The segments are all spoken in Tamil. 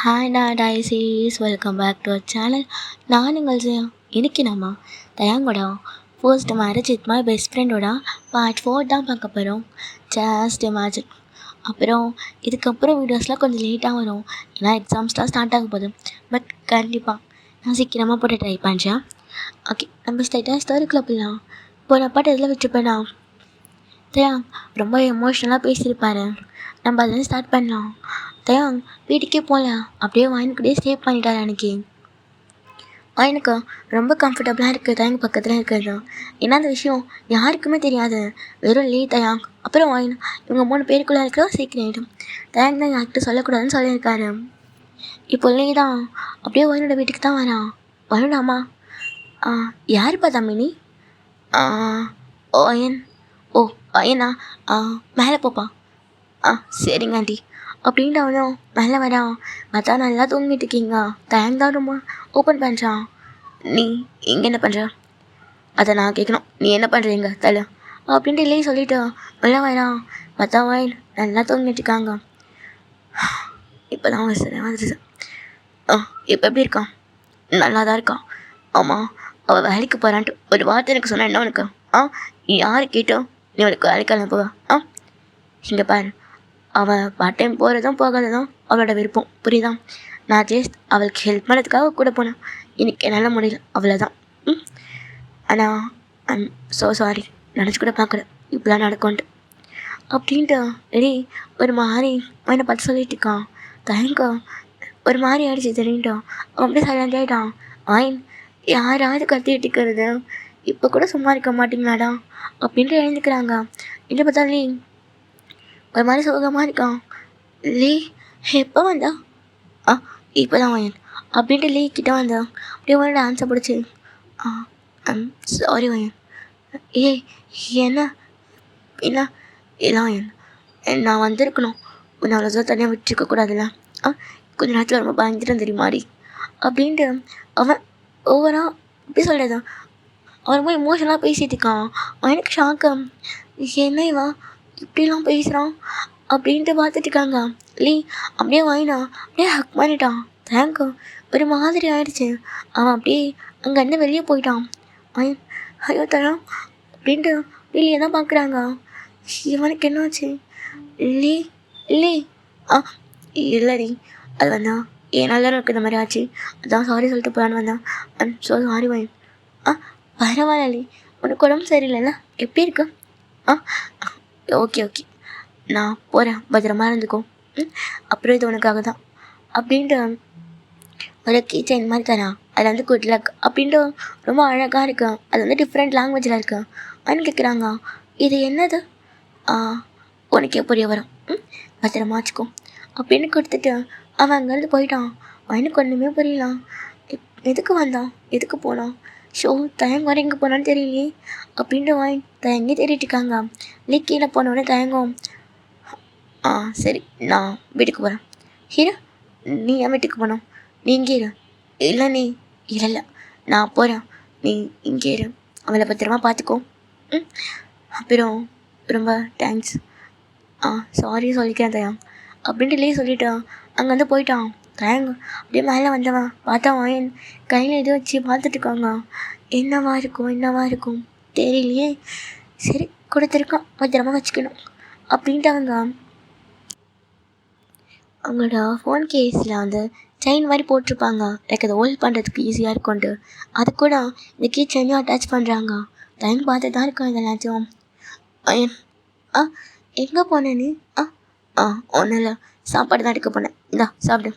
ஹாய்டா டைசீஸ் welcome back to our channel. நான் உங்கள் ஜெயா. இன்னைக்கு நம்ம தயாங்கோட first marriage with my best ஃப்ரெண்டோட பார்ட் 4 தான் பார்க்க போகிறோம். Just imagine. அப்புறம் இதுக்கப்புறம் வீடியோஸ்லாம் கொஞ்சம் லேட்டாக வரும், ஏன்னா எக்ஸாம்ஸ்லாம் ஸ்டார்ட் ஆக போகுது. பட் கண்டிப்பாக நான் சீக்கிரமாக போட்டு ட்ரை பண்ணுறேன். ஓகே, நம்ம ஸ்ட்ரைட்டாக ஸ்டோரிக்குள்ளே போகலாம். போன பாட்டு எதில் விட்டுருப்பேனா? தயாங் ரொம்ப எமோஷ்னலாக பேசியிருப்பாரு. நம்ம அதில் ஸ்டார்ட் பண்ணலாம். தயாங் வீட்டுக்கே போகல, அப்படியே வாயினுக்கிட்டே ஸ்டே பண்ணிட்டார். அன்றைக்கி வாயினுக்கு ரொம்ப கம்ஃபர்டபுளாக இருக்குது தயாங் பக்கத்தில் இருக்கிறது. ஏன்னா அந்த விஷயம் யாருக்குமே தெரியாது, வெறும் லீ தயாங் அப்புறம் வாயின், இவங்க 3 பேருக்குள்ளே இருக்கிற சீக்ரெட். தயாங் தான் யார்கிட்ட சொல்லக்கூடாதுன்னு சொல்லியிருக்காரு. இப்போ லீ தான் அப்படியே வாயினோட வீட்டுக்கு தான் வரான். வரலாமா? யாருப்பா தம்பினி? வாயன். ஓ வாயனா, மேலே போப்பா. சரிங்க ஆண்டி அப்படின்ட்டு அவனும் மேலே வரான். அதான் நல்லா தூங்கிட்டு இருக்கீங்க. தயங் தான் ரொம்ப ஓப்பன் பண்ணுறான். நீ இங்கே என்ன பண்ணுற? அதை நான் கேட்கணும், நீ என்ன பண்ணுறீங்க தலை அப்படின்ட்டு இல்லையே சொல்லிவிட்டு உள்ளே வரான். பார்த்தா வாயில் நல்லா தூங்கிட்டு இருக்காங்க. இப்போ தான் சரி வந்துடுது. இப்போ எப்படி இருக்கான்? நல்லா தான் இருக்கான். ஆமாம், அவள் வேலைக்கு போகிறான்ட்டு ஒரு வார்த்தை எனக்கு சொன்ன என்ன உனக்கு? யார் கேட்டோம் நீ அவளுக்கு வேலைக்கு அனுப்புவ? இங்கே பாரு, அவள் பார்ட் டைம் போகிறதும் போகாததும் அவளோட விருப்பம், புரியுதா? நான் ஜஸ்ட் அவளுக்கு ஹெல்ப் பண்ணுறதுக்காக கூட போனேன். இன்னைக்கு என்னால் முடியல, அவ்வளோதான். ஆனால் ஐம் ஸோ சாரி, நினச்சி கூட பார்க்குறேன் இப்படிலாம் நடக்கும்ன்ட்டு அப்படின்ட்டு ரெடி ஒரு மாதிரி அவனை பார்த்து சொல்லிட்டு இருக்கான். தயங்கா ஒரு மாதிரி ஆயிடுச்சு தெரியுட்டான். அவன் அப்படியே சைலண்ட் ஆகிட்டான். ஆயின் யாராவது கத்திட்டு இருக்கிறது, இப்போ கூட சும்மா இருக்க மாட்டீங்களாடா அப்படின்ட்டு எழுந்துக்கிறாங்க. என்ன பார்த்தாலும் ஒரு மாதிரி சோகமாக இருக்கான். லீ எப்போ வந்தா? இப்போ தான் வாயன் அப்படின்ட்டு லீ கிட்ட வந்தான். அப்படியே வாயோட ஆன்சர் பிடிச்சி ஐம் சாரி வாயன். என்ன இல்லை இல்லை வாயன், நான் வந்திருக்கணும், உன்னை அவ்வளோதான் தனியாக விட்டுருக்கக்கூடாதுல்ல. கொஞ்சம் நேரத்தில் ரொம்ப பயந்துட்டு தெரியுமாடி அப்படின்ட்டு அவன் ஓவராக எப்படி சொல்கிறது, அவன் ரொம்ப எமோஷனலாக பேசிகிட்டு இருக்கான். அவனுக்கு ஷாக்கு. என்ன இவா இப்படிலாம் பேசுகிறான் அப்படின்ட்டு பார்த்துட்டு இருக்காங்க. லீ அப்படியே வாயினா அப்படியே ஹக் பண்ணிட்டான். தேங்க்யூ ஒரு மாதிரி ஆயிடுச்சு. அவன் அப்படியே அங்கேருந்து வெளியே போயிட்டான். ஐயோ தரம் அப்படின்ட்டு வெளியே தான் பார்க்குறாங்க. இவனுக்கு என்னாச்சு? லீ லீ இல்லடி, அது வந்தா ஏனால் தான் எனக்கு இந்த மாதிரி ஆச்சு, அதான் சாரி சொல்லிட்டு போகலான்னு வந்தான். ஐம் ஸோ சாரி வாயின். பரவாயில்ல லீ, உனக்கு உடம்பு சரியில்லைல்ல, எப்படி இருக்கு? ஓகே ஓகே, நான் போகிறேன், பத்திரமா இருந்துக்கோ. அப்புறம் இது உனக்காக தான் அப்படின்ட்டு ஒரு கீ செயின் மாதிரி தரான். அது வந்து குட் லக் அப்படின்ட்டு ரொம்ப அழகாக இருக்கு. அது வந்து டிஃப்ரெண்ட் லாங்குவேஜில் இருக்கு. அவனு கேட்குறாங்க, இது என்னது? உனக்கே புரிய வரும், பத்திரமா வச்சுக்கோ அப்படின்னு கொடுத்துட்டு அவன் அங்கேருந்து போயிட்டான். அவனுக்கு ஒன்றுமே புரியலாம். எதுக்கு வந்தான், எதுக்கு போனான்? ஷோ தயங்க வர எங்கே போனான்னு தெரியலையே அப்படின்ட்டு வாயின் தயங்கி தேடிட்டு இருக்காங்க. இல்லை கீழே போனோடனே தயங்கும். சரி நான் வீட்டுக்கு போகிறேன். ஹீரோ நீ என் வீட்டுக்கு போனோம், நீ இங்கே இரு. இல்லை நீ இல்லை நான் போகிறேன், நீ இங்கே இரு, அவளை பத்திரமா பார்த்துக்கோ. அப்புறம் ரொம்ப தேங்க்ஸ். சாரி சொல்லிக்கிறேன் தயாங் அப்படின்ட்டு இல்லையே சொல்லிட்டான். அங்கே வந்து போயிட்டான். தயங்க அப்படியே மேலே வந்தவன் பார்த்தா வாயன் கையில் எதுவும் வச்சு பார்த்துட்டு இருக்காங்க. என்னவா இருக்கும் தெரியலையே. சரி கொடுத்துருக்கான், பத்திரமா வச்சுக்கணும் அப்படின்ட்டு அவங்களோட ஃபோன் கேஸில் வந்து செயின் மாதிரி போட்டிருப்பாங்க, லைக் அதை ஹோல்ட் பண்ணுறதுக்கு ஈஸியாக இருக்கும்ட்டு. அது கூட இந்த கீ செயினையும் அட்டாச் பண்ணுறாங்க. டைம் பார்த்து தான் இருக்கும் இதெல்லாத்தையும். எங்கே போனேன் நீ? ஒன்றும் இல்லை, சாப்பாடு தான் எடுக்க போனேன், இந்தா சாப்பிடு.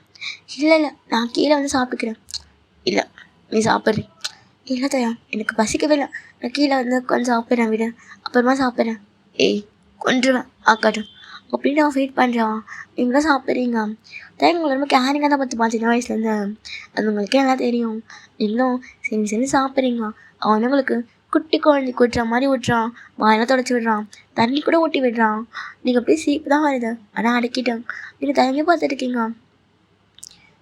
இல்லை நான் கீழே வந்து சாப்பிட்டுக்கிறேன். இல்லை நீ சாப்பிட்றீ? இல்லை தயா எனக்கு பசிக்கவே இல்லை, நான் கீழே வந்து கொஞ்சம் சாப்பிட்றேன், விட அப்புறமா சாப்பிட்றேன். கொன்றுவேன் ஆக்காட்டும் அப்படின்னு அவன் வெயிட் பண்ணுறான். நீங்களும் சாப்பிட்றீங்க. தயங்க உங்களை ரொம்ப கேரிங்காக தான் பார்த்துப்பான் சின்ன வயசுலேருந்து, அது உங்களுக்கே நல்லா தெரியும். நீங்களும் சரி சாப்பிட்றீங்க. அவன் உங்களுக்கு குட்டி குழந்தை கூட்டுற மாதிரி விட்றான், வாயெல்லாம் தொடச்சி விடுறான், தண்ணி கூட ஊட்டி விடுறான். நீங்கள் அப்படியே சீப்பு தான் வருது, ஆனால் அடக்கிட்டேன். நீங்கள் தயங்கி பார்த்துட்ருக்கீங்க.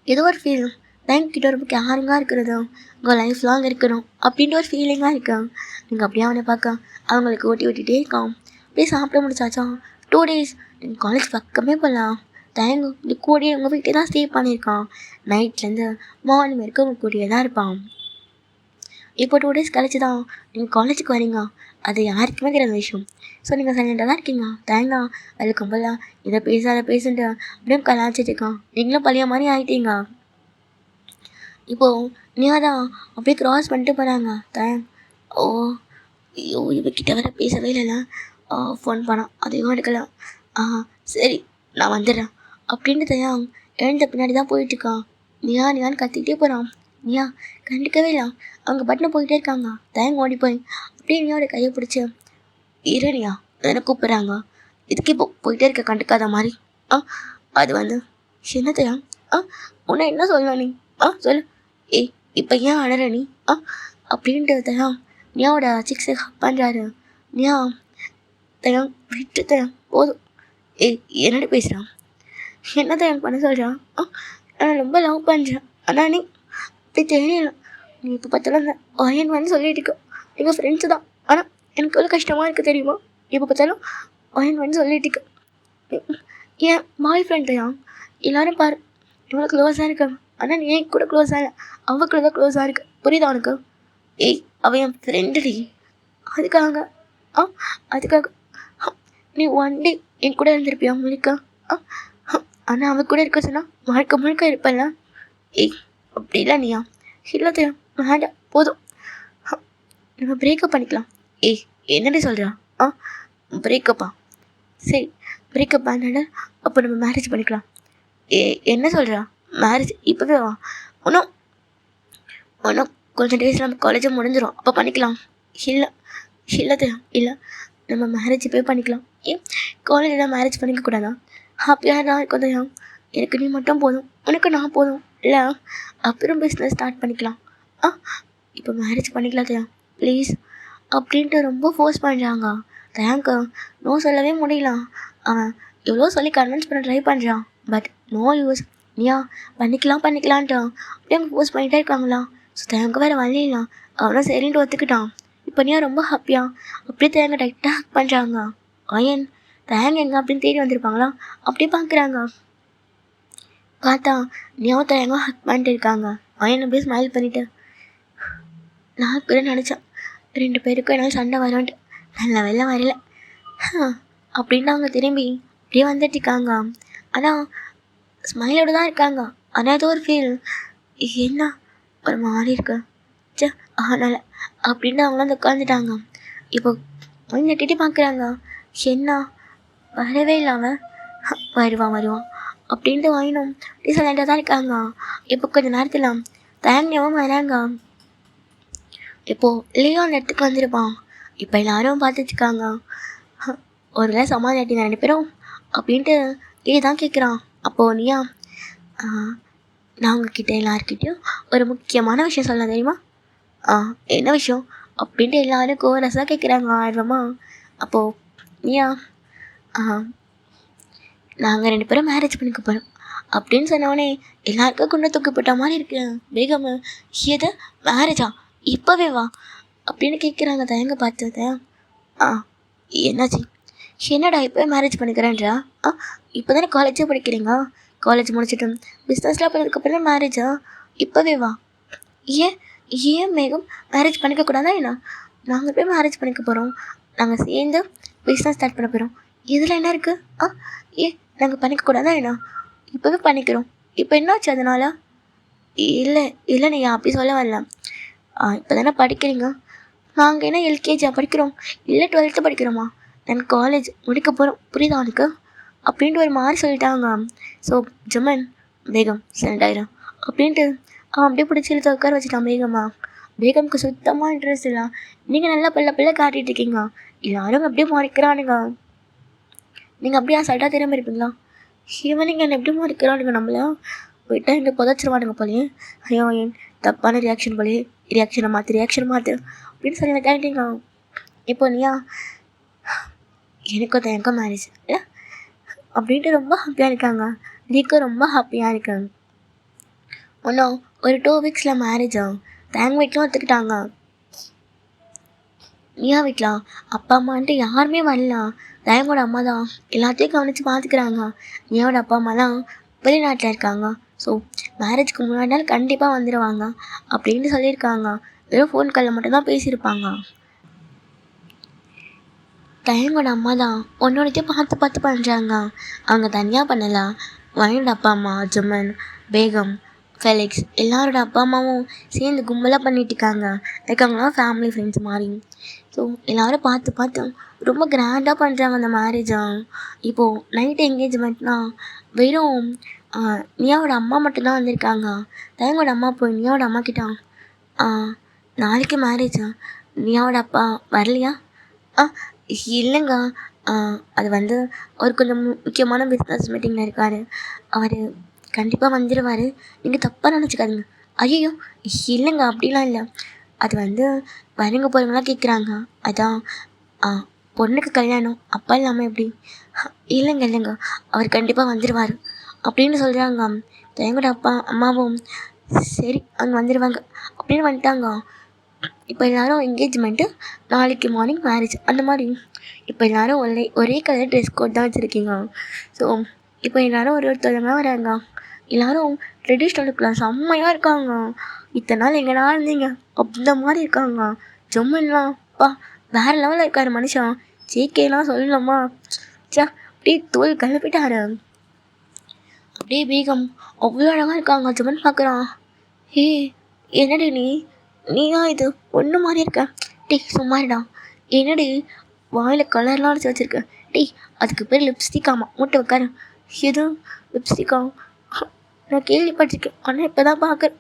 ஏதோ ஒரு ஃபீல் தயங்கிட்ட ரொம்ப கேரிங்காக இருக்கிறது, உங்கள் லைஃப் லாங் இருக்கணும் அப்படின்ட்டு ஒரு ஃபீலிங்காக இருக்கேன். நீங்கள் அப்படியே அவனை பார்க்க அவங்களுக்கு ஊட்டி விட்டுட்டே இருக்கான். அப்படியே சாப்பிட முடிச்சாச்சா? 2 days நீங்கள் காலேஜ் பக்கமே போகலாம். தயங்கு இப்படி கூடிய உங்கள் வீட்டை தான் ஸ்டே பண்ணியிருக்கான். நைட்லேருந்து மார்னிங் வரைக்கும் உங்கள் கூடியே தான் இருப்பான். இப்போ 2 days கழிச்சு தான் நீங்கள் காலேஜுக்கு வரீங்க. அது யாருக்குமே தெரியாத விஷயம். ஸோ நீங்கள் சைலண்டாக தான் இருக்கீங்க. தேங்கா அதுக்கு போல இதை பேச அதை பேசுன்ட்டு அப்படியே கலாச்சிட்டு இருக்கான். நீங்களும் பழைய மாதிரி ஆகிட்டீங்க. இப்போது நீயா தான் அப்படியே க்ராஸ் பண்ணிட்டு போகிறாங்க. ஓ ஐயோ இவக்கிட்ட வேற பேசவே இல்லைல்ல. ஃபோன் பண்ணான் அதையும் எடுக்கலாம். சரி நான் வந்துடுறேன் அப்படின்ட்டு தயாங் எழுந்த பின்னாடி தான் போயிட்டுருக்கான். நீயான்னு கத்திக்கிட்டே போகிறான். நீயா கண்டுக்கவே இல்லை. அவங்க பட்டினம் போயிட்டே இருக்காங்க. தயங்க ஓடி போய் அப்படியே நீயோட கையை பிடிச்சி இரணியா என்ன கூப்பிட்றாங்க. இதுக்கு இப்போ போயிட்டே இருக்க கண்டுக்காத மாதிரி. அது வந்து என்ன தயா உன்னை என்ன சொல்லலாம் நீ சொல்லு. ஏய் இப்போ ஏன் அழற நீ அப்படின்ட்டு தயா நீயாவோட சிக்ஸை பண்ணுறாரு. நீயா தயா விட்டு தயா போதும். ஏய் என்னடி பேசுகிறான். என்ன தயா பண்ண சொல்கிறான். நான் ரொம்ப லவ் பண்ணுறேன். ஆனால் நீ அப்படி தெரியல. நீ இப்போ பார்த்தாலும் அந்த ஆயன் வந்து சொல்லிட்டு இருக்க எங்கள் ஃப்ரெண்ட்ஸு தான். ஆனால் எனக்கு எவ்வளோ கஷ்டமாக இருக்குது தெரியுமா. இப்போ பார்த்தாலும் ஆயன் வந்து சொல்லிட்டு இருக்க என் பாய் ஃப்ரெண்டையா எல்லோரும் பாரு இவ்வளோ க்ளோஸாக இருக்காங்க. ஆனால் நீ ஏன் கூட க்ளோஸாக இல்லை, அவ கூட தான் க்ளோஸாக இருக்கு. புரியுதா உனக்கு. ஏய் அவன் என் ஃப்ரெண்டுடி. அதுக்காக அதுக்காக நீ ஒன் டே என் கூட இருந்திருப்பியா முழுக்க. ஆனால் அவன் கூட இருக்க சொன்னால் வாழ்க்கை முழுக்க இருப்பல்ல. ஏய் அப்படிலாம் நீயா இல்லத்தையா வேண்டாம் போதும் நம்ம பிரேக்கப் பண்ணிக்கலாம். ஏய் என்னடி சொல்கிறா. பிரேக்கப்பா சரி பிரேக்கப் பண்ண அப்போ நம்ம மேரேஜ் பண்ணிக்கலாம். என்ன சொல்கிறா மேரேஜ் இப்போவே வா. ஒன்றும் கொஞ்சம் டேஸில் நம்ம காலேஜை முடிஞ்சிடும் அப்போ பண்ணிக்கலாம். இல்லத்தையா இல்லை நம்ம மேரேஜ் போய் பண்ணிக்கலாம். ஏன் காலேஜில் மேரேஜ் பண்ணிக்கக்கூடாதா. ஹாப்பியாக தான் இருக்கும் தயா. எனக்கு நீ மட்டும் போதும் உனக்கு நான் போதும் இல்லை. அப்புறம் பிஸ்னஸ் ஸ்டார்ட் பண்ணிக்கலாம். இப்போ மேரேஜ் பண்ணிக்கலாம் தயா ப்ளீஸ் அப்படின்ட்டு ரொம்ப ஃபோர்ஸ் பண்ணுறாங்க. தயாங்க நோ சொல்லவே முடியல. அவன் எவ்வளோ சொல்லி கன்வின்ஸ் பண்ண ட்ரை பண்ணுறான். But no use. நீயா பண்ணிக்கலான்ட்டு அப்படியே அவங்க ஃபோர்ஸ் பண்ணிகிட்டே இருக்காங்களா. ஸோ தயாங்க வேறு வழியிலாம் அவனும் சரின்ட்டு ஒத்துக்கிட்டான். இப்போ நீயா ரொம்ப ஹாப்பியாக அப்படியே தயாங்க டைட்டாக ஹக் பண்ணுறாங்க. ஆயன் தயாங்க எங்கே அப்படின்னு தேடி வந்திருப்பாங்களா அப்படியே பார்க்குறாங்க. பார்த்தா நீயாவும் தயாங்க ஹக் பண்ணிட்டு இருக்காங்க. ஆயன் அப்படியே ஸ்மைல் பண்ணிவிட்டு நான் கூட நினச்சேன் 2 பேருக்கும் என்னால் சண்டை வரும்ன்ட்டு. நல்ல வெள்ளம் வரல அப்படின்னு அவங்க திரும்பி அப்படியே வந்துட்டு இருக்காங்க. ஆனால் ஸ்மைலோடு தான் இருக்காங்க. ஆனால் ஏதோ ஒரு ஃபீல் என்ன ஒரு மாதிரி இருக்கு அதனால் அப்படின்னு அவங்களும் வந்து உட்காந்துட்டாங்க. இப்போ கொஞ்சம் நெட்டிட்டு பார்க்குறாங்க. என்ன வரவே இல்லாமல் வருவான் அப்படின்ட்டு வாங்கினோம் அப்படி சைலண்டாக தான் இருக்காங்க. இப்போ கொஞ்சம் நேரத்தில் தயங்கியவும் வராங்க. இப்போது லியோ அந்த இடத்துக்கு வந்திருப்பான். இப்போ எல்லாரும் பார்த்துட்ருக்காங்க. ஒரு வேளை சமாளிட்டிங்க 2 பேரும் அப்படின்ட்டு தான் கேட்குறான். அப்போது நீயா நான் உங்ககிட்ட எல்லாருக்கிட்டையும் ஒரு முக்கியமான விஷயம் சொல்ல தெரியுமா. என்ன விஷயம் அப்படின்ட்டு எல்லோரும் கோரஸாக கேட்குறாங்க ஆர்வமா. அப்போது நீயா நாங்கள் 2 பேரும் மேரேஜ் பண்ணிக்க போகிறோம் அப்படின்னு சொன்னோடனே எல்லாருக்கும் குண்டை தூக்கப்பட்ட மாதிரி இருக்கு. வேகம் எது மேரேஜா இப்போவே வா அப்படின்னு கேட்குறாங்க. தயங்க பார்த்தது. என்னாச்சு என்னடா இப்போ மேரேஜ் பண்ணிக்கிறேன்றா. இப்போ தானே காலேஜே படிக்கிறீங்க. காலேஜ் முடிச்சுட்டு பிஸ்னஸ்லாம் பண்ணதுக்கப்புறம் தான் மேரேஜா இப்போவே வா. ஏன் மேகம் மேரேஜ் பண்ணிக்கக்கூடாதா என்ன. நாங்கள் போய் மேரேஜ் பண்ணிக்க போகிறோம். நாங்கள் சேர்ந்து பிஸ்னஸ் ஸ்டார்ட் பண்ண போகிறோம். இதில் என்ன இருக்குது. நாங்கள் பண்ணிக்கக்கூடாதா என்ன. இப்போவே பண்ணிக்கிறோம். இப்போ என்னாச்சு அதனால். இல்லை நீ அப்படி சொல்ல வரல. இப்போ தானே படிக்கிறீங்க. நாங்கள் என்ன எல்கேஜியாக படிக்கிறோம் இல்லை 12th படிக்கிறோமா. நாங்கள் காலேஜ் முடிக்க போகிறோம். புரியுதா அவனுக்கு அப்படின்ட்டு ஒரு மாதிரி சொல்லிட்டாங்க. ஸோ ஜமன் பேகம் சென்டாயிரம் அப்படின்ட்டு அவன் அப்படியே பிடிச்சி இழுத்து உட்கார வச்சுட்டான். பேகம்க்கு சுத்தமாக இன்ட்ரெஸ்ட் இல்லை. நீங்கள் நல்லா பிள்ளை காட்டிகிட்ருக்கீங்க. எல்லாரும் அப்படியே மாறிக்கிறானுங்க. நீங்கள் அப்படியே அசால்ட்டாக திரும்ப இருப்பீங்களா. நீங்கள் என்ன எப்படி மாறிக்கிறானுங்க. நம்மள போயிட்டா இங்கே புதைச்சிருவானுங்க போலையே. ஐயோ ஏன் தப்பான ரியாக்ஷன் போலையே. ரியாக்ஷனை மாற்று அப்படின்னு சொல்லி கேட்டீங்க. இப்போ நீயா எனக்கும் தயக்கம் மேரேஜ் இல்லை அப்படின்ட்டு ரொம்ப ஹாப்பியாக இருக்காங்க. நீக்கும் ரொம்ப ஹாப்பியாக இருக்காங்க. ஒரு 2 weeks மேரேஜ் ஆகும். தேங்க வீட்லாம் ஒத்துக்கிட்டாங்க. நியா வீட்டில் அப்பா அம்மான்ட்டு யாருமே வரல. தயங்கோட அம்மா தான் எல்லாத்தையும் கவனித்து பார்த்துக்கிறாங்க. நியாவோட அப்பா அம்மாலாம் வெளிநாட்டில் இருக்காங்க. ஸோ மேரேஜ்க்கு முன்னாடி நாள் கண்டிப்பாக வந்துடுவாங்க அப்படின்னு சொல்லியிருக்காங்க. வெறும் ஃபோன் காலில் மட்டும்தான் பேசியிருப்பாங்க. தயங்கோட அம்மா தான் ஒன்னொன்றையும் பார்த்து பார்த்து பண்ணுறாங்க. அவங்க தனியாக பண்ணலை. வயனோட அப்பா அம்மா ஜுமன், பேகம், ஃபெலிக்ஸ் எல்லாரோட அப்பா அம்மாவும் சேர்ந்து கும்பலாக பண்ணிட்டு இருக்காங்க. லைக் அவங்களாம் ஃபேமிலி ஃப்ரெண்ட்ஸ் மாதிரி. ஸோ எல்லோரும் பார்த்து பார்த்து ரொம்ப கிராண்டாக பண்ணுறாங்க அந்த மேரேஜை. இப்போது நைட் என்கேஜ்மெண்ட்னா வெறும் நியாவோட அம்மா மட்டும்தான் வந்திருக்காங்க. தயங்கோட அம்மா போய் நியாவோட அம்மா கிட்ட நாளைக்கு மேரேஜா, நியாவோட அப்பா வரலையா? ஆ இல்லைங்க. அது வந்து அவர் கொஞ்சம் முக்கியமான பிஸ்னஸ் மீட்டிங்கில் இருக்கார். அவர் கண்டிப்பாக வந்துடுவார். நீங்கள் தப்பாக நினச்சிக்காதீங்க. ஐயோ இல்லைங்க, அப்படிலாம் இல்லை. அது வந்து வரங்க போகிறவங்களாம் கேட்குறாங்க. அதான் பொண்ணுக்கு கல்யாணம், அப்பா இல்லாமல் எப்படி? இல்லைங்க இல்லைங்க, அவர் கண்டிப்பாக வந்துடுவார் அப்படின்னு சொல்கிறாங்க. தயங்கோட அப்பா அம்மாவும் சரி அங்கே வந்துடுவாங்க அப்படின்னு வந்துட்டாங்க. இப்போ எல்லோரும் என்கேஜ்மெண்ட்டு, நாளைக்கு மார்னிங் மேரேஜ் அந்த மாதிரி. இப்போ எல்லோரும் ஒரே கலர் ட்ரெஸ் கோட் தான் வச்சுருக்கீங்க. ஸோ இப்போ எல்லோரும் ஒருத்தவங்க வராங்க. எல்லோரும் ட்ரெடிஷ்னல் லுக்கில் செம்மையாக இருக்காங்க. இத்தனை நாள் எங்கடா இருந்தீங்க அந்த மாதிரி இருக்காங்க. ஜம்முன்லாம் அப்பா வேறு லெவலில் இருக்கார் மனுஷன். ஜேகேலாம் சொல்லலாமா? சா அப்படியே தோல் கிளப்பிட்டாரு. அப்படியே பேகம் அவ்வளோ அழகாக இருக்காங்க. ஜம்மன் பார்க்குறான். ஹே என்னடி நீயா இது ஒன்று மாதிரி இருக்க? டேய் சும்மாடா. என்னடி வாயில் கலர்லாம் அடிச்சு வச்சுருக்க? டேய் அதுக்கு பேர் லிப்ஸ்டிக்காமா, மூட்டை வைக்காரு. எது லிப்ஸ்டிக்கா? நான் கேள்விப்பட்டிருக்கேன், ஆனால் இப்போ தான் பார்க்குறேன்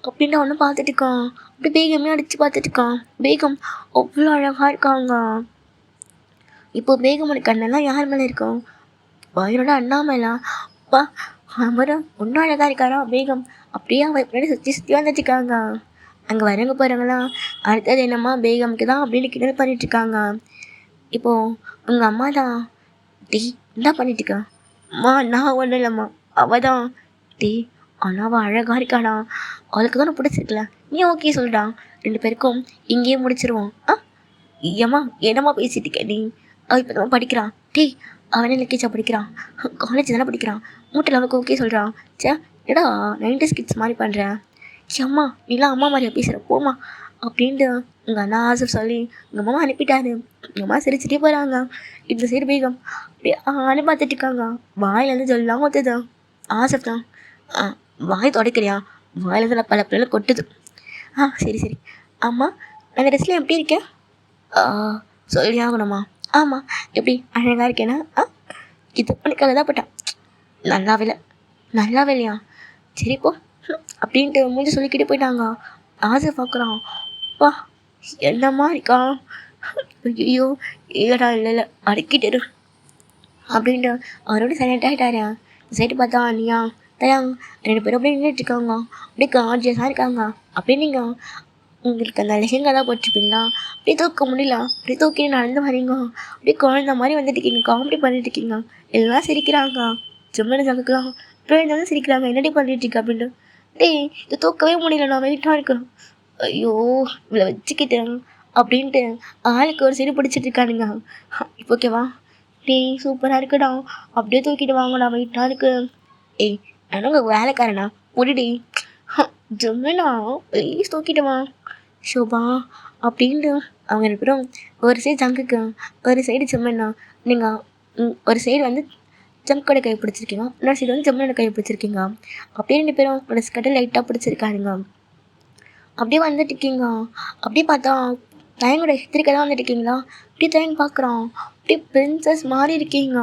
அப்படின்னு ஒன்று பார்த்துட்டு இருக்கான். அப்படி பேகமே அடித்து பார்த்துட்டு இருக்கான். பேகம் அவ்வளோ அழகாக இருக்காங்க. இப்போ பேகமோட கண்ணெல்லாம் யார் மேலே இருக்கும்? வயலோட அண்ணா மேலா? அப்பா அவரை ஒன்றும் அழகாக இருக்காரா பேகம்? அப்படியே அவ எப்படி சுற்றி வந்துட்டுருக்காங்க. அங்கே வரவங்க போகிறவங்களாம் அடுத்தது என்னம்மா பேகமுக்கு தான் அப்படின்னு கிண்டல் பண்ணிட்டுருக்காங்க. இப்போது உங்கள் அம்மா தான் டீ என்ன பண்ணிட்டுருக்கா? அம்மா நான் ஒன்றும் இல்லைம்மா, அவள் தான் டீ. ஆனால் அவள் அழகாக இருக்காடா, அவளுக்கு தானே பிடிச்சிருக்கல, நீ ஓகே சொல்லிடா, 2 பேருக்கும் இங்கேயே முடிச்சிருவோம். ஏம்மா என்னம்மா பேசிட்டு இருக்க நீ? அவள் இப்போ தான் படிக்கிறான். டீ அவனே லக்கேஜா படிக்கிறான், காலேஜ் தானே படிக்கிறான், மூட்டில் அவளுக்கு ஓகே சொல்கிறான். சே ஏடா 90s கிட்ஸ் மாதிரி பண்ணுறேன். அம்மா நீலாம் அம்மா மாதிரியா பேசுகிற போம்மா அப்படின்ட்டு உங்கள் அண்ணா ஆசப் சொல்லி எங்கள் அம்மா அனுப்பிட்டாரு. எங்கள் அம்மா சிரிச்சிட்டே போகிறாங்க. இந்த சைடு பேகம் அப்படியே ஆனு பார்த்துட்டு இருக்காங்க. வாயிலேருந்து சொல்லலாம் ஒத்துது. ஆசப் தான் வாய் துடைக்கிறியா? வாயிலேருந்து நான் பல பிள்ளை கொட்டுது. சரி சரி. ஆமாம் அந்த ட்ரெஸ்ஸில் எப்படி இருக்கேன்? சொல்லி ஆகணுமா? ஆமாம் எப்படி அழகாக இருக்கேனா? இது உனக்காக தான் போட்டேன். நல்லாவே இல்லையா? சரிப்போ அப்படின்ட்டு மூஞ்சி சொல்லிக்கிட்டே போயிட்டாங்க. ஆசை பார்க்குறான். அப்பா என்னம்மா இருக்கா? ஐயோ இல்லைடா இல்லை அடக்கிட்டு அப்படின்ட்டு அவரோட சைலண்ட் ஆகிட்டாரு. சைட்டு பார்த்தா நீயா தயாங் 2 பேரும் அப்படியே நின்றுட்டுருக்காங்க. அப்படியே கார்ஜியஸாக இருக்காங்க. அப்படியே நீங்கள் உங்களுக்கு அந்த லெஹங்கா தான் போட்டிருப்பீங்களா? அப்படியே தூக்க முடியல, அப்படியே தூக்கிட்டு நடந்து வரீங்க. அப்படியே குழந்த மாதிரி வந்துட்டுருக்கீங்க, காமெடி பண்ணிட்டுருக்கீங்க. எல்லாம் சிரிக்கிறாங்க. ஜம்மனு ஜாக்குலாம் அப்புறம் இருந்தாலும் சிரிக்கிறாங்க. என்னடி பண்ணிட்டுருக்க அப்படின்ட்டு. டேய் இது தூக்கவே முடியல, நான் வெயிட்டாக இருக்கேன். ஐயோ இவ்வளோ வச்சுக்கிட்டேன் அப்படின்ட்டு ஆளுக்கு ஒரு சைடு பிடிச்சிட்டு இருக்கானுங்க. இப்போ ஓகேவா? டேய் சூப்பராக இருக்குடா, அப்படியே தூக்கிட்டு வாங்கடா, வெயிட்டாக இருக்கு. ஏய் எனக்கு வேலைக்காரனா முடிடி. ஜம்முனா ப்ளீஸ் தூக்கிட்டு வா ஷோபா அப்படின்ட்டு அவங்க 2 பேரும் ஒரு சைடு ஜங்குக்கு ஒரு சைடு ஜம்முனா. நீங்கள் ஒரு சைடு வந்து ஜம்கோட கை பிடிச்சிருக்கீங்க, இன்னொரு சைடு வந்து ஜம்முனோட கை பிடிச்சிருக்கீங்க. அப்படியே 2 பேரும் ஒரு ஸ்கட்டை லைட்டாக பிடிச்சிருக்காருங்க. அப்படியே வந்துட்டு இருக்கீங்க. அப்படியே பார்த்தா தயங்கோட எத்திரிக்கை தான் வந்துட்டு இருக்கீங்களா? அப்படியே தயங்க பார்க்குறான். அப்படியே பிரின்சஸ் மாதிரி இருக்கீங்க.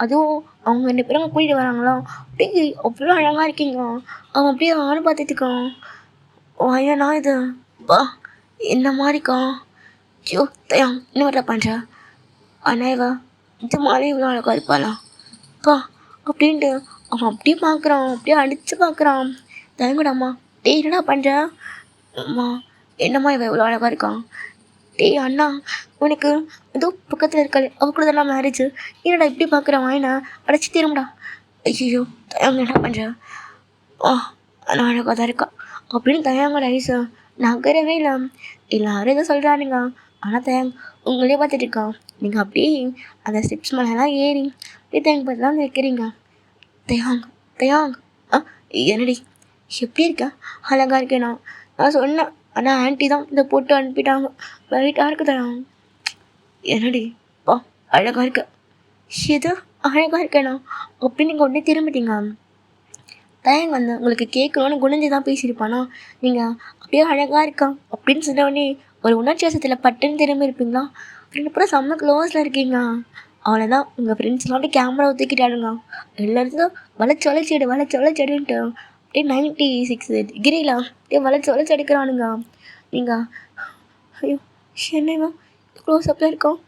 அதுவும் அவங்க 2 பேரும் கூட்டிகிட்டு வராங்களா, அப்படியே அவ்வளோ அழகாக இருக்கீங்க. அவன் அப்படியே ஆள் பார்த்துட்டு இருக்கான். ஐயனா இது பா என்ன மாதிரிக்கா? ஐயோ தயா இன்னும் வரல பண்ணுற அண்ணாவா இந்த மாதிரி இவ்வளோ அழகாக இருப்பாளா பா அப்படின்ட்டு அவன் அப்படியே பார்க்குறான். அப்படியே அடித்து பார்க்குறான். தயங்கடாம்மா டேய் என்னடா பண்ணுற? அம்மா என்னம்மா இவன் இவ்வளோ அழகாக இருக்கான்? டேய் அண்ணா உனக்கு ஏதோ பக்கத்தில் இருக்காள் அவ கூட தானே மேரேஜ், என்னடா இப்படி பார்க்குறான்? வாயினா அடைச்சி தீரும்டா. ஐயோ தயங்க என்ன பண்ணுற? நான் அழகாக தான் இருக்கா அப்படின்னு தயாங்கோட ஐஸை நகரவே இல்லை. எல்லாரும் இதை சொல்கிறானுங்க. ஆனால் தயங் உங்களே பார்த்துட்டு இருக்கான். நீங்கள் அப்படியே அந்த ஸ்டெப்ஸ் மேலெல்லாம் ஏறி அப்படியே தேங்க பார்த்து தான் வைக்கிறீங்க. தயாங் தயாங் ஆ என்னடி எப்படி இருக்க? அழகா இருக்கேனா? நான் சொன்னேன், ஆனால் ஆன்ட்டி தான் இதை போட்டு அனுப்பிட்டாங்க. வெயிட்டாக இருக்கு தயாங். என்னடி பா அழகா இருக்க. எது அழகா இருக்கேனா அப்படின்னு நீங்கள் உடனே திரும்பிட்டீங்க. தயங் வந்து உங்களுக்கு கேட்கணும்னு குனிஞ்சு தான் பேசியிருப்பானா? நீங்கள் அப்படியே அழகாக இருக்கா அப்படின்னு சொன்ன உடனே ஒரு உணர்ச்சி வசத்தில் பட்டுன்னு திரும்பி இருப்பீங்களா? ரெண்டு பேரும் செம்ம க்ளோஸில் இருக்கீங்க. அவ்வளோதான், உங்கள் ஃப்ரெண்ட்ஸ்லாம் அப்படியே கேமரா தூக்கிட்டானுங்க. எல்லாருக்கும் வளைச்செடுன்ட்டு அப்படியே 96 டிகிரியில் அப்படியே வளைச்சு எடுக்கிறானுங்க. நீங்கள் ஐயோ என்னவா க்ளோஸ் அப்பில் இருக்கோம்.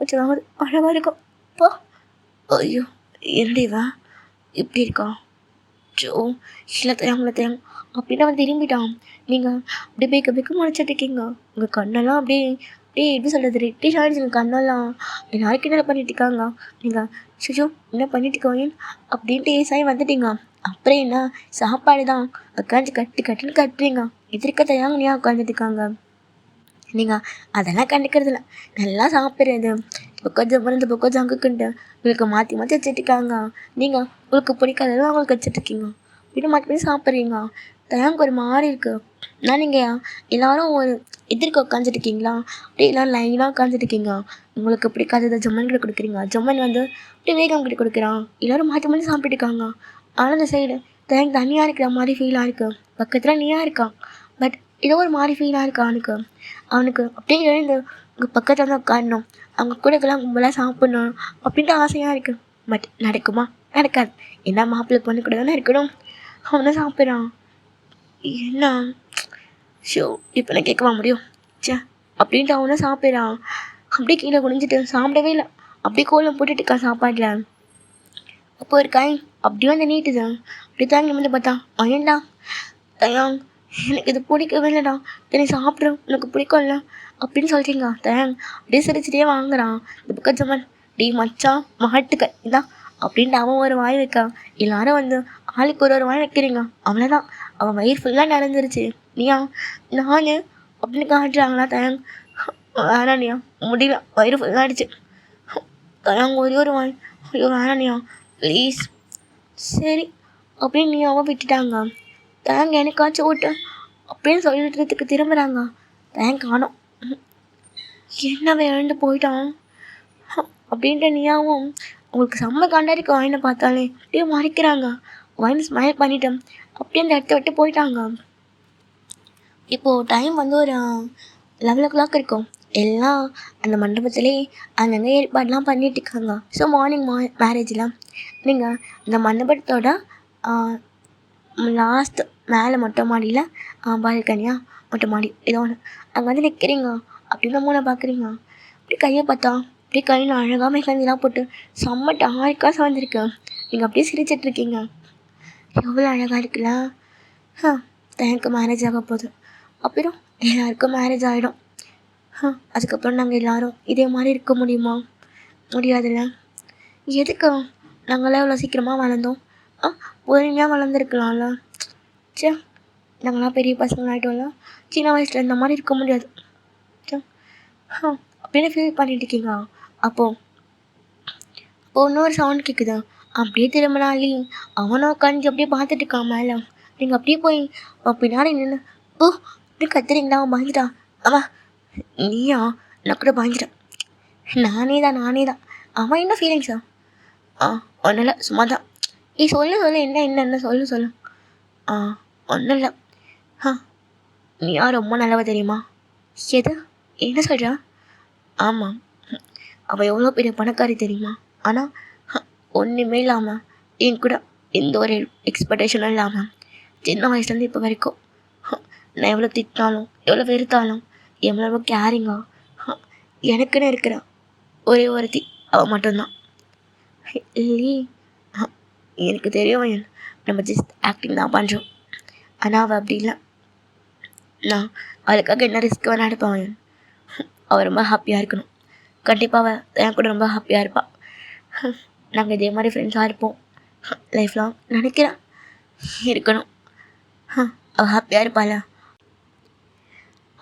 அதாவது அழகாக இருக்கும் பா. ஐயோ என்னடிவா இப்படி இருக்கா? ஜோ இல்லை தயாங்க அப்படின்னு அவன் திரும்பிட்டான். நீங்கள் அப்படியே பேக்க முளைச்சிட்டு இருக்கீங்க. உங்கள் கண்ணெல்லாம் அப்படியே அப்படியே எப்படி சொல்கிறது, ரெட்டிஷ் ஆகிடுச்சுங்க கண்ணெல்லாம். எல்லாரும் கிண்டல் பண்ணிட்டு இருக்காங்க. நீங்கள் சுஜோ என்ன பண்ணிட்டு இருக்கோங்க அப்படின்ட்டு ஏசாயி வந்துட்டீங்க. அப்புறம் என்ன சாப்பாடு தான் உட்காந்து கட்டுன்னு கட்டுறீங்க. எதிர்க்க தயாங்க நீயா உட்காந்துட்டு இருக்காங்க. நீங்கள் அதெல்லாம் கண்டுக்கிறதில்ல. நல்லா சாப்பிட்றது இந்த பக்கம் ஜங்குக்குன்ட்டு உங்களுக்கு மாற்றி வச்சுட்ருக்காங்க. நீங்கள் உங்களுக்கு பிடிக்காததான் அவங்களுக்கு வச்சுட்ருக்கீங்க. அப்படின்னு மாற்றி சாப்பிட்றீங்க. தயாங்க ஒரு மாதிரி இருக்குது. நான் நீங்கள் எல்லோரும் ஒரு எதிர்க்க உட்காந்துட்ருக்கீங்களா? அப்படியே எல்லோரும் லைனாக உட்காந்துட்ருக்கீங்க. உங்களுக்கு பிடிக்காததை ஜம்மன் கிட்ட கொடுக்குறீங்க. ஜம்மன் வந்து அப்படியே வேகம் கிட்ட கொடுக்குறான். எல்லோரும் மாற்றி சாப்பிட்டுட்டு இருக்காங்க. ஆனால் அந்த சைடு தயாங்க தனியாக இருக்கிற மாதிரி ஃபீலாக இருக்குது. பக்கத்தில் நீயாக இருக்கான். பட் ஏதோ ஒரு மாதிரி ஃபீலாக இருக்கா அவனுக்கு அப்படியே எழுந்து உங்கள் பக்கத்தில் தான் உட்காரணும். அவங்க கூட இருக்கலாம் கும்பலாக சாப்பிட்ணும் அப்படின்ட்டு ஆசையாக இருக்குது. பட் நடக்குமா? நடக்காது. என்ன மாப்பிள்ளை பொண்ணு கூட தானே இருக்கணும். அவனை சாப்பிட்றான். என்ன ஷோ இப்போ நான் கேட்கவா முடியும்? சே அப்படின்ட்டு அவனை சாப்பிட்றான். அப்படியே கீழே குனிஞ்சிட்டு சாப்பிடவே இல்லை. அப்படியே கோலம் போட்டுட்டு இருக்கான் சாப்பாட்டில். அப்போ ஒரு காய் அப்படியே வந்து நீட்டுது. அப்படி தாங்க வந்து பார்த்தா அயன்டா தயாங் எனக்கு இது பிடிக்கவே இல்லைடா, என்னை சாப்பிட்றேன் உனக்கு பிடிக்கும்ல அப்படின்னு சொல்லிட்டீங்க. தயாங் அப்படியே சிரிச்சிட்டே வாங்குறான். இந்த பக்கம் ஜமன் டீ மச்சான் மாட்டுக்க இதான் அப்படின்ட்டு அவன் ஒரு வாய் வைக்கான். எல்லாரும் வந்து ஆளுக்கு ஒரு வாய் வைக்கிறீங்க. அவ்வளோதான், அவன் வயிறு ஃபுல்லாக நிறைஞ்சிருச்சு. நீயா நான் அப்படின்னு காட்டுறாங்களா? தயாங் வேணானியா முடியல, வயிறு ஃபுல்லாகிடுச்சு. தயாங் ஒரே ஒரு வாய். ஐயோ வேணானியா ப்ளீஸ். சரி அப்படின்னு நீ அவன் விட்டுட்டாங்க. தயாங்க எனக்காச்சும் ஓட்டு அப்படின்னு சொல்லிட்டுறதுக்கு திரும்புகிறாங்க. தயாங்க காணோம். என்ன இழந்து போயிட்டான் அப்படின்ட்டு நீயாவும் உங்களுக்கு செம்ம காண்டாருக்கு. வாயினை பார்த்தாலே அப்படியே மறைக்கிறாங்க. வாயினை ஸ்மைல் பண்ணிட்டேன் அப்படியே அந்த இடத்த விட்டு போயிட்டாங்க. இப்போது டைம் வந்து ஒரு 11 o'clock இருக்கும். எல்லாம் அந்த மண்டபத்திலே அங்கங்கே ஏற்பாடுலாம் பண்ணிகிட்ருக்காங்க. ஸோ மார்னிங் மேரேஜ்லாம் நீங்கள் இந்த மண்டபத்தோட லாஸ்ட் மேலே மொட்டை மாடியில் பால்கனியா மொட்டை மாடி ஏதோ ஒன்று அங்கே வந்து நிற்கிறீங்க. அப்படின்னு மூணை பார்க்குறீங்க. அப்படி கையை பார்த்தா அப்படியே கையில் அழகாக மெஹந்திலாம் போட்டு செம்ம டார்க்காக சார்ந்திருக்கு. நீங்கள் அப்படியே சிரிச்சிட்ருக்கீங்க. எவ்வளோ அழகாக இருக்குல்ல. எனக்கு மேரேஜ் ஆக போகுது. அப்புறம் எல்லாருக்கும் மேரேஜ் ஆகிடும். அதுக்கப்புறம் நாங்கள் எல்லோரும் இதே மாதிரி இருக்க முடியுமா? முடியாதுல்ல. எதுக்கு நாங்களாம் இவ்வளோ சீக்கிரமாக வளர்ந்தோம்? பொறுமையாக வளர்ந்துருக்கலாம்ல. சே நாங்களாம் பெரிய பசங்க ஆகிட்டோம்ல, சின்ன வயசில் இந்த மாதிரி இருக்க முடியாது. சே அப்படின்னு ஃபீல் பண்ணிட்டு இருக்கீங்க. அப்போது இன்னொரு சவுண்ட் கேட்குது. அப்படியே திரும்பினாலே அவனும் உட்காந்து அப்படியே பார்த்துட்டு இருக்கான் மேலே. நீங்கள் அப்படியே போய் பின்னாடி நின்று ஓ அப்படி கத்துறீங்களா? அவன் பயந்துட்டான். அவன் நீயா? நான் கூட பயந்துட்டேன். நானே தான். அவன் என்ன ஃபீலிங்ஸா? ஒன்றும் இல்லை சும்மா தான். சொல்லு என்ன சொல்லு. ஒன்றும் இல்லை. நீ ரொம்ப நல்லவ தெரியுமா? எது என்ன சொல்கிறா? ஆமாம், அவள் எவ்வளோ பெரிய பணக்காரி தெரியுமா? ஆனால் ஒன்றுமே இல்லாமல் என் கூட எந்த ஒரு எக்ஸ்பெக்டேஷனும் இல்லாமல் சின்ன வயசுலேருந்து இப்போ வரைக்கும் நான் எவ்வளோ திட்டினாலும் எவ்வளோ வெறுத்தாலும் எவ்வளோ கேரிங்காக எனக்குன்னு இருக்கிற ஒரே ஒருத்தி அவள் மட்டும்தான். இல்லை எனக்கு தெரியும் நம்ம ஜஸ்ட் ஆக்டிங் தான் பண்ணுறோம். ஆனால் அவள் அப்படி இல்லை. நான் அவளுக்காக என்ன ரிஸ்க் வேணா எடுப்பேன். அவள் ரொம்ப ஹாப்பியாக இருக்கணும். கண்டிப்பாக அவள் என் கூட ரொம்ப ஹாப்பியாக இருப்பாள். நாங்கள் இதே மாதிரி ஃப்ரெண்ட்ஸாக இருப்போம் லைஃப் லாங் நினைக்கிறேன். இருக்கணும். அவள் ஹாப்பியாக இருப்பாள்.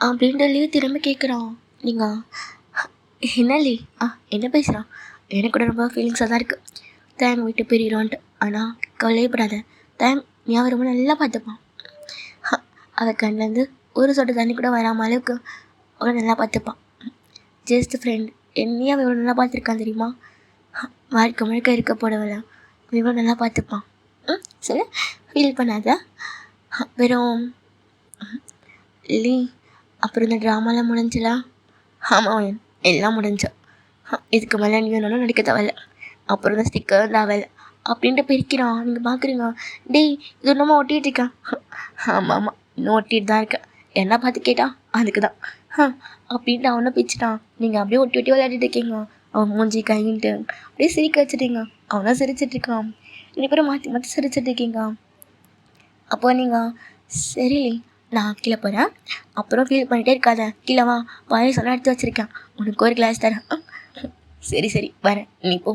அப்படின்ட்டு லீவ் திரும்ப கேட்குறான். நீங்கள் என்ன லீ என்ன பேசுகிறான்? எனக்கு கூட ரொம்ப ஃபீலிங்ஸாக தான் இருக்குது. தேங்க விட்டு பிரியிறோன்ட்டு. ஆனால் கவலையப்படாத, தேங் நீ அவன் ரொம்ப நல்லா பார்த்துப்பான். அவள் கண்ணிலேருந்து ஒரு சொட்டு தண்ணி கூட வராமல் அளவுக்கு அவளை நல்லா பார்த்துப்பான். ஜஸ்ட் ஃப்ரெண்ட் என்னையும் அவன் இவ்வளோ நல்லா பார்த்துருக்கான் தெரியுமா? வாழ்க்கை முழுக்க இருக்க போடவில்லை இவ்வளோ நல்லா பார்த்துப்பான். சரி ஃபீல் பண்ணாத. வெறும் லீ அப்புறம் இந்த ட்ராமாலாம் முடிஞ்சலாம். ஆமாம் எல்லாம் முடிஞ்சா. இதுக்கு மேலே நீ ஒன்றும் நடிக்க தேவையில்ல. அப்புறம் இந்த ஸ்டிக்கர் தேவையில்ல அப்படின்ட்டு பிரிக்கிறான். நீங்கள் பார்க்குறீங்க, டேய் இது ஒன்றுமா ஒட்டிகிட்டு இருக்கேன். ஆமாம் ஆமாம் இன்னும் ஒட்டிகிட்டு தான் இருக்கேன். என்ன பார்த்து கேட்டான் அதுக்கு தான் அப்படின்ட்டு அவனை பிரிச்சிட்டான். நீங்கள் அப்படியே ஒட்டி ஒட்டி விளையாடிட்டு இருக்கீங்க. அவன் மூஞ்சி கைன்ட்டு அப்படியே சிரிக்க வச்சுட்டீங்க. அவனா சிரிச்சிட்ருக்கான். ரெண்டு பேரும் மாற்றி மாற்றி சிரிச்சிட்டு இருக்கீங்க. அப்போ நீங்கள் சரி நான் கீழே போகிறேன், அப்புறம் ஃபீல் பண்ணிகிட்டே இருக்காத, கீழே வா, பாயசம்லாம் எடுத்து வச்சுருக்கேன், உனக்கு ஒரு கிளாஸ் தரேன். சரி சரி வரேன் நீ போ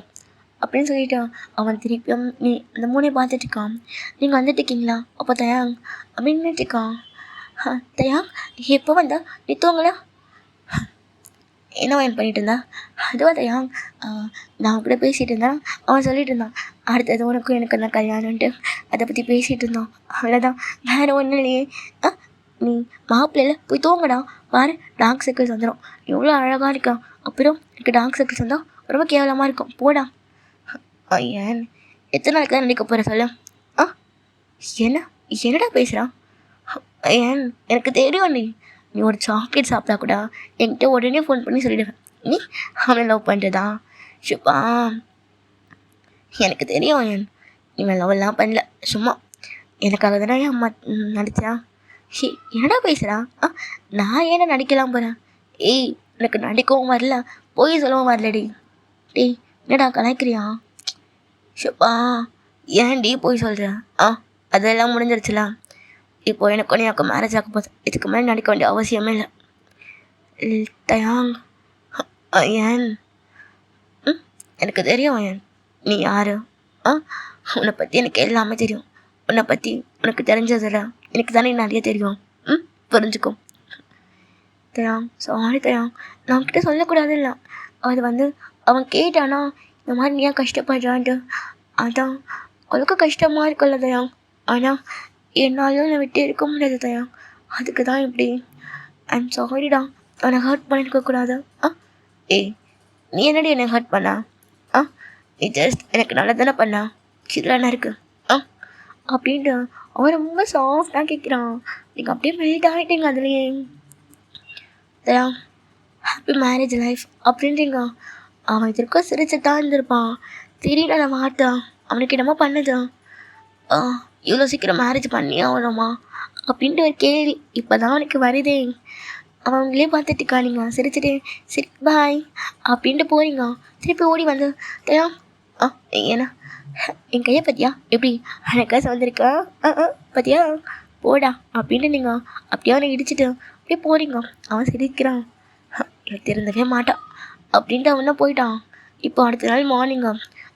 அப்படின்னு சொல்லிட்டு அவன் திருப்பியும் நீ அந்த மூணே பார்த்துட்டு இருக்கான். நீங்கள் வந்துட்டு இருக்கீங்களா? அப்போ தயாங் அப்படின்னு இருக்கான். தயாங் எப்போ வந்தா? நீ தூங்கலாம் என்ன வாங்கி பண்ணிட்டு இருந்தா? அதுவா தயாங், நான் கூட பேசிகிட்டு இருந்தேன். அவன் சொல்லிட்டு இருந்தான் அடுத்தது உனக்கும் எனக்கு என்ன கல்யாணம்ன்ட்டு அதை பற்றி பேசிகிட்டு இருந்தோம். அவ்வளோதான், வேறு ஒன்றும் இல்லையே. நீ மாப்பிள்ளையில் போய் தூங்கடா, பாரு டார்க் சர்க்கிள்ஸ் வந்துடும். எவ்வளோ அழகாக இருக்கா, அப்புறம் எனக்கு டார்க் சர்க்கிள்ஸ் வந்தால் ரொம்ப கேவலமாக இருக்கும், போடா. ஏன் எத்தனை நாளைக்கு தான் நினைக்க போகிற சொல்ல? என்ன என்னடா பேசுகிறான்? ஏன் எனக்கு தெரியும் நீ ஒரு சாக்லேட் சாப்பிட்டா கூட என்கிட்ட உடனே ஃபோன் பண்ணி சொல்லிடுவேன் நீ அவனை லவ் பண்ணுறதா. ஷுப்பா எனக்கு தெரியும் ஏன் இவன் லவ்லாம் பண்ணல, சும்மா எனக்காக தானே அம்மா நடிச்சா. என்னடா பேசுகிறா? நான் ஏன்னா நடிக்கலாம் போகிறேன்? ஏய் எனக்கு நடிக்கவும் வரல, போய் சொல்லவும் வரலடி. டேய் என்னடா கலாய்க்கிறியா? ஷுப்பா ஏன்டி போய் சொல்கிற? அதெல்லாம் முடிஞ்சிருச்சுல. இப்போ எனக்கு ஒன்று மேரேஜ் ஆக போகுது, இதுக்கு மேலே நடிக்க வேண்டிய அவசியமே இல்லை. தயாங் ஏன் எனக்கு தெரியும் ஏன் நீ யார். உன்னை பற்றி எனக்கு எல்லாமே தெரியும். உன்னை பற்றி உனக்கு தெரிஞ்சதில்ல, எனக்கு தானே நிறைய தெரியும். புரிஞ்சுக்கும். தயாங் சாரி தயாங், நான் அவன்கிட்ட சொல்லக்கூடாது இல்லை. அது அவன் கேட்டானா இந்த மாதிரி நீ ஏன் கஷ்டப்படுறான்ட்டு. அதான் அவளுக்கு கஷ்டமாக இருக்குல்ல தயாங். ஆனால் என்னாலும் என்னை விட்டு இருக்க முடியாது தயாங், அதுக்கு தான் இப்படி. ஐம் சாரிடா, அவனை ஹர்ட் பண்ணியிருக்கக்கூடாது. ஏய் நீ என்னடி என்னை ஹர்ட் பண்ண? நீ ஜஸ்ட் எனக்கு நல்லா தானே பண்ண, இதில் என்ன இருக்குது அப்படின்ட்டு அவன் ரொம்ப சாஃப்டாக கேட்குறான். நீங்கள் அப்படியே மெல்ட் ஆகிட்டீங்க அதுலேயே. தயாங் ஹாப்பி மேரேஜ் லைஃப் அப்படின்றீங்க. அவன் இதற்கோ சிரிச்சுட்டு தான் இருந்திருப்பான். தெரியல நான் வார்த்தை அவனுக்கு என்னமோ பண்ணுது. இவ்வளோ சீக்கிரம் மேரேஜ் பண்ணி ஆகணுமா அப்படின்ட்டு ஒரு கேள்வி இப்போ தான் அவனுக்கு வருதே. அவங்களே பார்த்துட்டு இருக்கானிங்க சிரிச்சுட்டு சரி பாய் அப்படின்ட்டு போறீங்க. திருப்பி ஓடி வந்து தயாங் ஏன்னா என் கையை பற்றியா எப்படி எனக்காக வந்திருக்கா பற்றியா போடா அப்படின்ட்டு நீங்கள் அப்படியே அவனை இடிச்சிட்டு அப்படியே போகிறீங்க. அவன் சிரிக்கிறான். எனக்கு திருந்தவே மாட்டான் அப்படின்ட்டு அவன் போயிட்டான். இப்போ அடுத்த நாள் மார்னிங்க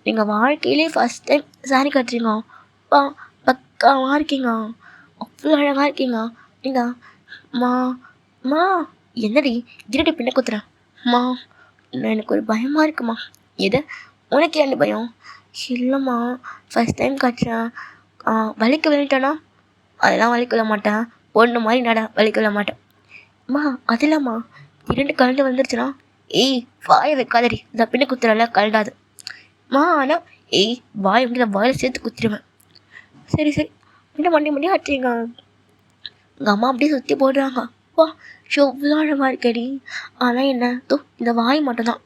நீங்கள் வாழ்க்கையிலே ஃபஸ்ட் டைம் சாரி கட்டுறீங்க. பக்காவாக இருக்கீங்க, அவ்வளோ அழகாக இருக்கீங்க. நீங்கள் மா என்னடி இருடி பின்ன குத்துறேன் மா, எனக்கு ஒரு பயமாக இருக்குமா. எது உனக்கு ஏன் பயம்? இல்லைம்மா ஃபஸ்ட் டைம் கட்டுறேன், வலிக்க விழுந்துட்டேன்னா அதெல்லாம் வலிக்கொள்ள மாட்டேன், பொண்ணு மாதிரி நட வலிக்கொள்ள மாட்டேன். அது இல்லைம்மா இரண்டு கலந்து வந்துருச்சுன்னா ஏய் வாயை வைக்காதடி, இந்த பின்ன குத்துறல கலண்டாது ஆனால் ஏய் வாய் வந்து வாயில் சேர்த்து குத்திடுவேன். சரி சரி என்ன மண்டி ஆட்டுறீங்க. எங்கள் அம்மா அப்படியே சுற்றி போடுறாங்க. எவ்வளோ அழகாக இருக்கடி, ஆனால் என்ன இந்த வாய் மட்டும்தான்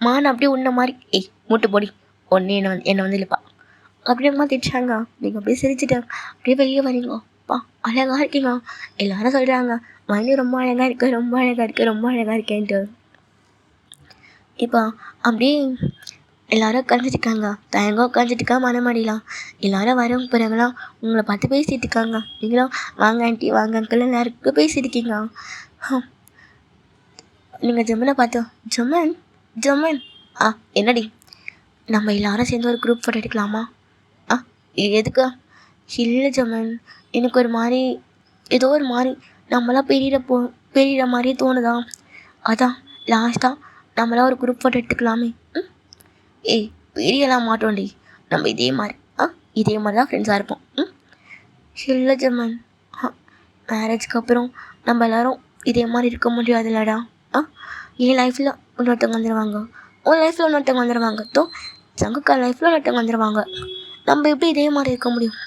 நான் அப்படியே உன்ன மாதிரி ஏய் மூட்டு போடி ஒன்று என்னை வந்து இல்லைப்பா அப்படியேம்மா திட்டாங்க. நீங்கள் அப்படியே சிரிச்சிட்டாங்க. அப்படியே வெளியே வரீங்கப்பா அழகாக இருக்கீங்க. எல்லாரும் சொல்கிறாங்க மணி ரொம்ப அழகாக இருக்கு, ரொம்ப அழகாக இருக்குது, ரொம்ப அழகாக இருக்கேன்ட்டு. இப்போ அப்படியே எல்லாரும் உட்காந்துட்டுருக்காங்க. தயங்கம் உட்காந்துட்டுருக்கா மனமாடிலாம். எல்லாரும் வரவங்க போகிறாங்களாம் உங்களை பார்த்து பேசிகிட்டு இருக்காங்க. நீங்களும் வாங்க ஆண்டி வாங்க அங்கிள் எல்லாருக்கும் பேசிட்டு இருக்கீங்க. நீங்கள் ஜம்மனை பார்த்தோம். ஜம்மன் என்னடி நம்ம எல்லாரும் சேர்ந்து ஒரு குரூப் ஃபோட்டோ எடுக்கலாமா? எதுக்கு? இல்லை ஜம்மன் எனக்கு ஒரு மாதிரி ஏதோ ஒரு மாதிரி நம்மளாம் பிரியிற மாதிரியே தோணுதா. அதான் லாஸ்ட்டாக நம்மளாம் ஒரு குரூப் ஃபோட்டோ எடுத்துக்கலாமே. ம் ஏய், பிரியலாம் மாட்டோண்டி. நம்ம இதே மாதிரி தான் ஃப்ரெண்ட்ஸாக இருப்போம். இல்லை ஜமன். மேரேஜ்க்கு அப்புறம் நம்ம எல்லோரும் இதே மாதிரி இருக்க முடியாதுல்லடா. என் லைஃப்பில் இன்னொருத்தவங்க வந்துடுவாங்க, உன் லைஃப்பில் இன்னொருத்தவங்க வந்துடுவாங்க, சங்குக்கா லைஃப்பில் இன்னொருத்தவங்க வந்துடுவாங்க. நம்ம எப்படி இதே மாதிரி இருக்க முடியும்?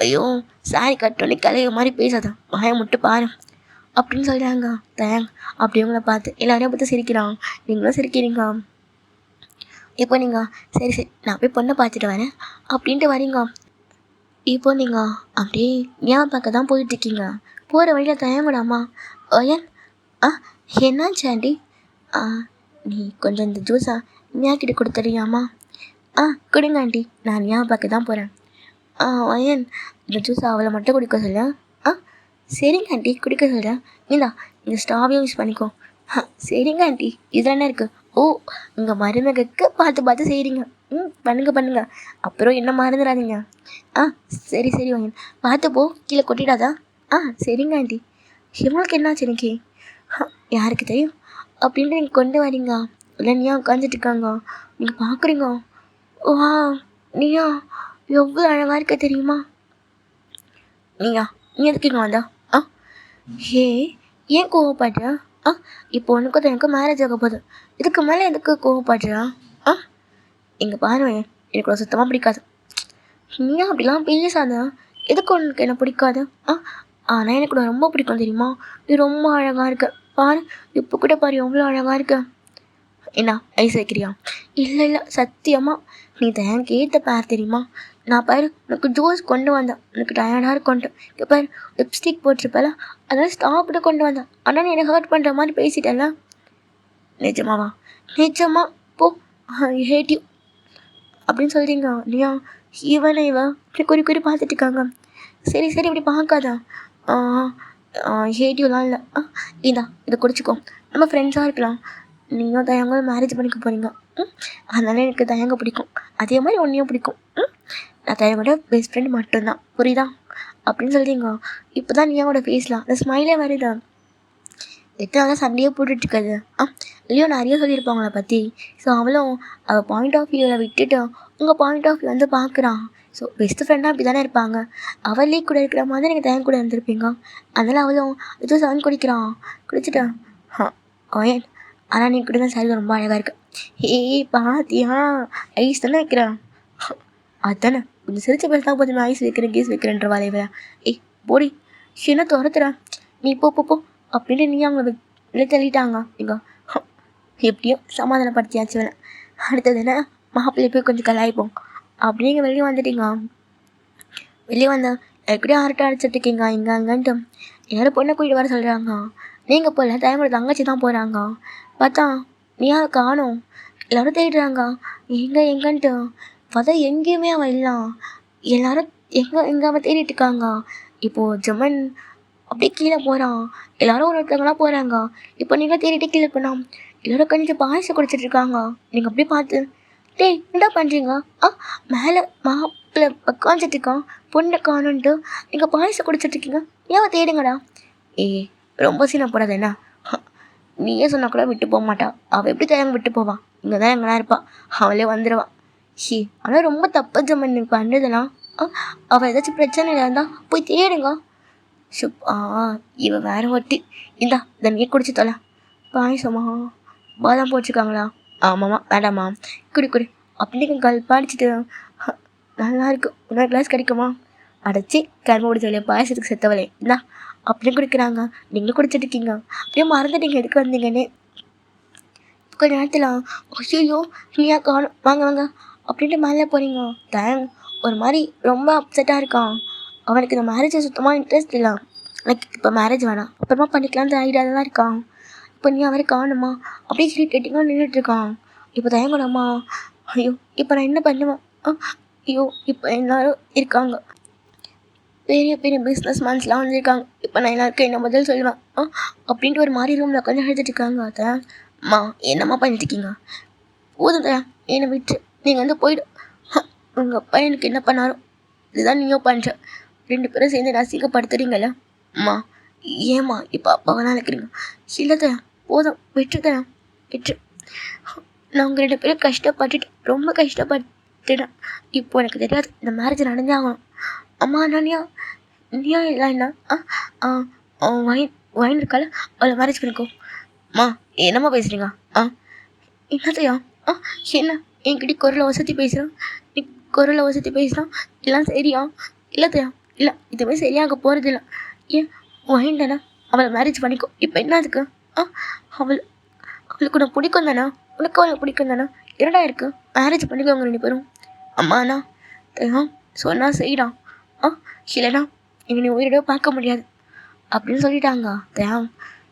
ஐயோ, சாரி கட்டோன்னே கிளைய மாதிரி பேசாத, வாயை முட்டு பாரு அப்படின்னு சொல்கிறாங்க. தேங் அப்படி உங்களை பார்த்து எல்லாரையும் பார்த்து சிரிக்கிறான். நீங்களும் சிரிக்கிறீங்க. இப்போ நீங்கள் சரி நான் போய் பொண்ணை பார்த்துட்டு வரேன் அப்படின்ட்டு வரீங்க. இப்போ நீங்கள் அப்படியே ஏன் பார்க்க தான் போயிட்டுருக்கீங்க. போகிற வழியில் தயங்கடாமா. ஏன் என்னாச்சு ஆண்டி? நீ கொஞ்சம் இந்த ஜூஸா கிட்ட கொடுத்துறியாம்மா? கொடுங்க ஆண்டி, நான் ஏன் பார்க்க தான் போகிறேன். ஏன் இந்த ஜூஸை அவளை மட்டும் குடிக்க சொல்ல? சரிங்க ஆண்டி, குடிக்க சொல்கிறேன். இந்த ஸ்டாவையும் யூஸ் பண்ணிக்கோ. சரிங்க ஆண்டி, இதில் என்ன இருக்குது? ஓ, உங்கள் மருமகளுக்கு பார்த்து செய்கிறீங்க. பண்ணுங்க. அப்புறம் என்ன மறந்துடாதீங்க. சரி வாங்க, பார்த்து போ, கீழே கொட்டிடாதா? சரிங்க ஆண்டி. இவங்களுக்கு என்னாச்சு இன்னைக்கு? யாருக்கு தெரியும் அப்படின்ட்டு நீங்கள் கொண்டு வரீங்க. இல்லை நீயா உட்காந்துட்டு இருக்காங்க, நீங்கள் பார்க்குறீங்க. வா, நீயா எவ்வளோ அழகாக இருக்க தெரியுமா? நீ எதுக்கு இங்கே வந்தா? ஏன் கோவப்படுற? இப்போ உனக்கு எனக்கு மேரேஜ் ஆக போகுது, இதுக்கு மேலே எதுக்கு கோவப்படுறா? இங்கே பாரு, எனக்கு சுத்தமாக பிடிக்காது. நீ அப்படிலாம் பேசாத. எதுக்கு உனக்கு என்ன பிடிக்காது? ஆனால் எனக்கு நான் ரொம்ப பிடிக்கும் தெரியுமா? நீ ரொம்ப அழகாக இருக்க. பாரு, இப்போ கூட பாரு எவ்வளோ அழகாக இருக்க. என்ன ஐஸ் வைக்கிறியா? இல்லை சத்தியமாக நீ தான் கேட்ட பேர் தெரியுமா? நான் பாரு உனக்கு ஜூஸ் கொண்டு வந்தேன், உனக்கு டயர்டாக இருக்கொண்டு. இங்கே பாரு, லிப்ஸ்டிக் போட்டிருப்பல, அதெல்லாம் ஸ்டாப்பிட்டு கொண்டு வந்தேன். ஆனால் நீ என்னை ஹர்ட் பண்ணுற மாதிரி பேசிட்டல. நிஜமாவா? நிஜமா போ, ஹேட் யூ அப்படின்னு சொல்கிறீங்க. இல்லையா? இவனை இப்படி குறி பார்த்துட்டு இருக்காங்க. சரி இப்படி பார்க்காதா. ஹேட்யூலாம் இல்லை. இதை குடிச்சிக்கோ, நம்ம ஃப்ரெண்ட்ஸாக இருக்கலாம். நீயும் தயங்களும் மேரேஜ் பண்ணிக்க போகிறீங்க. அதனால எனக்கு தயங்க பிடிக்கும், அதே மாதிரி ஒன்றையும் பிடிக்கும். நான் தயங்கோட பெஸ்ட் ஃப்ரெண்ட் மட்டும்தான், புரியுதா அப்படின்னு சொல்கிறீங்க. இப்போ தான் நீயோட ஃபேஸ்லாம் அந்த ஸ்மைலே வருதா? எத்தனை சண்டையே போட்டுட்ருக்காது. இல்லையோ நிறைய சொல்லியிருப்பாங்கள பற்றி. ஸோ அவளும் அவள் பாயிண்ட் ஆஃப் வியூவில் விட்டுட்டு உங்கள் பாயிண்ட் ஆஃப் வியூ வந்து பார்க்குறான். ஸோ பெஸ்ட் ஃப்ரெண்டாக அப்படி தானே இருப்பாங்க. அவளே கூட இருக்கிற மாதிரி நீங்கள் டைம் கூட இருந்திருப்பீங்க. அதனால் அவளும் ஏதோ சவன் குடிக்கிறான். குடிச்சிட்டான். ஏன் ஆனால் நீ கூட தான் சாரி ரொம்ப அழகாக இருக்கு. பாத்தியா, ஐஸ் தானே வைக்கிறான். அதுதானே கொஞ்சம் சிரிச்சு பேசினா போதும், ஐஸ் வைக்கிறேன் கேஸ் வைக்கிறேன்ற வாழைய. போடி, என்ன துரத்துறான், நீ போ அப்படின்ட்டு நீ அவங்கள வெளியே தள்ளிட்டாங்க. எப்படியோ சமாதானப்படுத்தியாச்சு வேலை. அடுத்தது என்ன, மாப்பிள்ளை போய் கொஞ்சம் கலாய்ப்போம் அப்படிங்க வெளியே வந்துட்டீங்க. வெளியே வந்தால் எப்படியும் அரட்டை அடிச்சிட்ருக்கீங்க அங்கன்ட்டு. எல்லோரும் பொண்ணை கூட்டிகிட்டு வர சொல்கிறாங்க. நீங்கள் போகல, டைமோட தங்கச்சி தான் போகிறாங்க. பார்த்தா நீயா காணும். எல்லோரும் தேடுறாங்க எங்கன்ட்டு. பார்த்தா எங்கேயுமே அவன் இல்லை. எல்லோரும் எங்கே அவன் தேடிட்டு இருக்காங்க. இப்போது ஜமன் அப்படியே கீழே போகிறான். எல்லோரும் ஒருத்தவங்களாம் போகிறாங்க. இப்போ நீங்கள் தேடிட்டு கீழே போனால் எல்லோரும் கொஞ்சம் பாயசம் குடிச்சிட்ருக்காங்க. நீங்கள் அப்படியே பார்த்து என்ன பண்ணுறீங்க? மேலே மாப்பிள்ளை உட்காந்துட்ருக்கான், பொண்ணை காணுன்ட்டு நீங்கள் பாயசம் குடிச்சிட்ருக்கீங்க. ஏன் தேடுங்கடா. ரொம்ப சீனை போடாது என்ன? நீயே சொன்னால் கூட விட்டு போக மாட்டா. அவள் எப்படி தயங்க விட்டு போவான்? இங்கே தான் எங்கெல்லாம் இருப்பாள், அவளே வந்துடுவான். ஆனால் ரொம்ப தப்பு ஜம்மன் பண்ணுறதுலாம். அவள் ஏதாச்சும் பிரச்சனை இருந்தால் போய் தேடுங்க. இவன் வேற ஒட்டி. இந்தா நீ குடிச்சு தொலை. பாயசமா? பாதாம் போட்டிருக்காங்களா? ஆமாம்மா, வேண்டாம்மா, குடி அப்படின்னு கல்பாடிச்சிட்டு நல்லா இருக்கு, இன்னொரு கிளாஸ் கிடைக்குமா? அடைச்சி கரும்பு குடிச்ச வழியா பாயசத்துக்கு செத்தவளே, இந்தா அப்படின்னு குடிக்கிறாங்க. நீங்களும் குடிச்சிட்டு இருக்கீங்க, அப்படியே மறந்துட்டீங்க எதுக்கு வந்தீங்கன்னு. கொஞ்ச நேரத்தில் ஐயோ நீயா காணும், வாங்க அப்படின்ட்டு மேலே போகிறீங்க. ஒரு மாதிரி ரொம்ப அப்செட்டாக இருக்கான். அவனுக்கு இந்த மேரேஜை சுத்தமாக இன்ட்ரெஸ்ட் இல்லை. இப்போ மேரேஜ் வேணாம், அப்புறமா பண்ணிக்கலாம்னு ஐடியாவில் தான் இருக்கான். இப்போ நீ அவரை காணுமா அப்படியே கேட்டிங்கன்னா நின்றுட்டுருக்கான். இப்போ தயங்கலாமா? ஐயோ இப்போ நான் என்ன பண்ணுவேன்? ஐயோ இப்போ எல்லோரும் இருக்காங்க, பெரிய பிஸ்னஸ் மேன்ஸ்லாம் வந்துருக்காங்க. இப்போ நான் எல்லாருக்கும் என்ன பதில் சொல்லுவேன் அப்படின்ட்டு ஒரு மாதிரி ரூமில் உட்காந்து எழுதிட்டுருக்காங்க. அம்மா என்னம்மா பண்ணிட்டுருக்கீங்க? போதும் தயா, என்னை விட்டு நீங்கள் வந்து போயிடும். உங்கள் அப்பா எனக்கு என்ன பண்ணாரோ இதுதான் நீயும் பண்ணுற. 2 பேரும் சேர்ந்து ரசிக்கப்படுத்துறீங்கள. அம்மா ஏம்மா இப்போ அப்பாவெல்லாம் அழைக்கிறீங்க? இல்லை தயா, போதும் விட்டு தயா, விட்டு. நான் உங்கள் 2 பேரும் கஷ்டப்பட்டுட்டு ரொம்ப கஷ்டப்பட்டுட்டேன். இப்போ எனக்கு தெரியாது, இந்த மேரேஜ் நடந்தே ஆகணும். அம்மா நீயா இல்லைன்னா வைன் வைன் இருக்கால, அவளை மேரேஜ் பண்ணிக்கோ. அம்மா என்னம்மா பேசுகிறீங்க? என்னத்தையா? என்ன என்கிட்ட குரலை வசதி பேசுகிறான்? நீ குரலை வசதி பேசுகிறான் எல்லாம் சரியா? இல்லைத்தையா, இல்லை இதுவே சரியாக போகிறது இல்லை. ஏன் வைன் தானே, அவளை மேரேஜ் பண்ணிக்கோ. இப்போ என்ன அதுக்கு? அவளுக்கு உனக்கு பிடிக்கும் தானே, உனக்கு அவளை பிடிக்கும் தானே, என்னடா இருக்குது? மேரேஜ் பண்ணிக்கோங்க 2 பேரும். அம்மாண்ணா தயா சொன்னால் செய்யலாம். இல்லைண்ணா எங்கள் நீ உயிரோட பார்க்க முடியாது அப்படின்னு சொல்லிட்டாங்க தயா.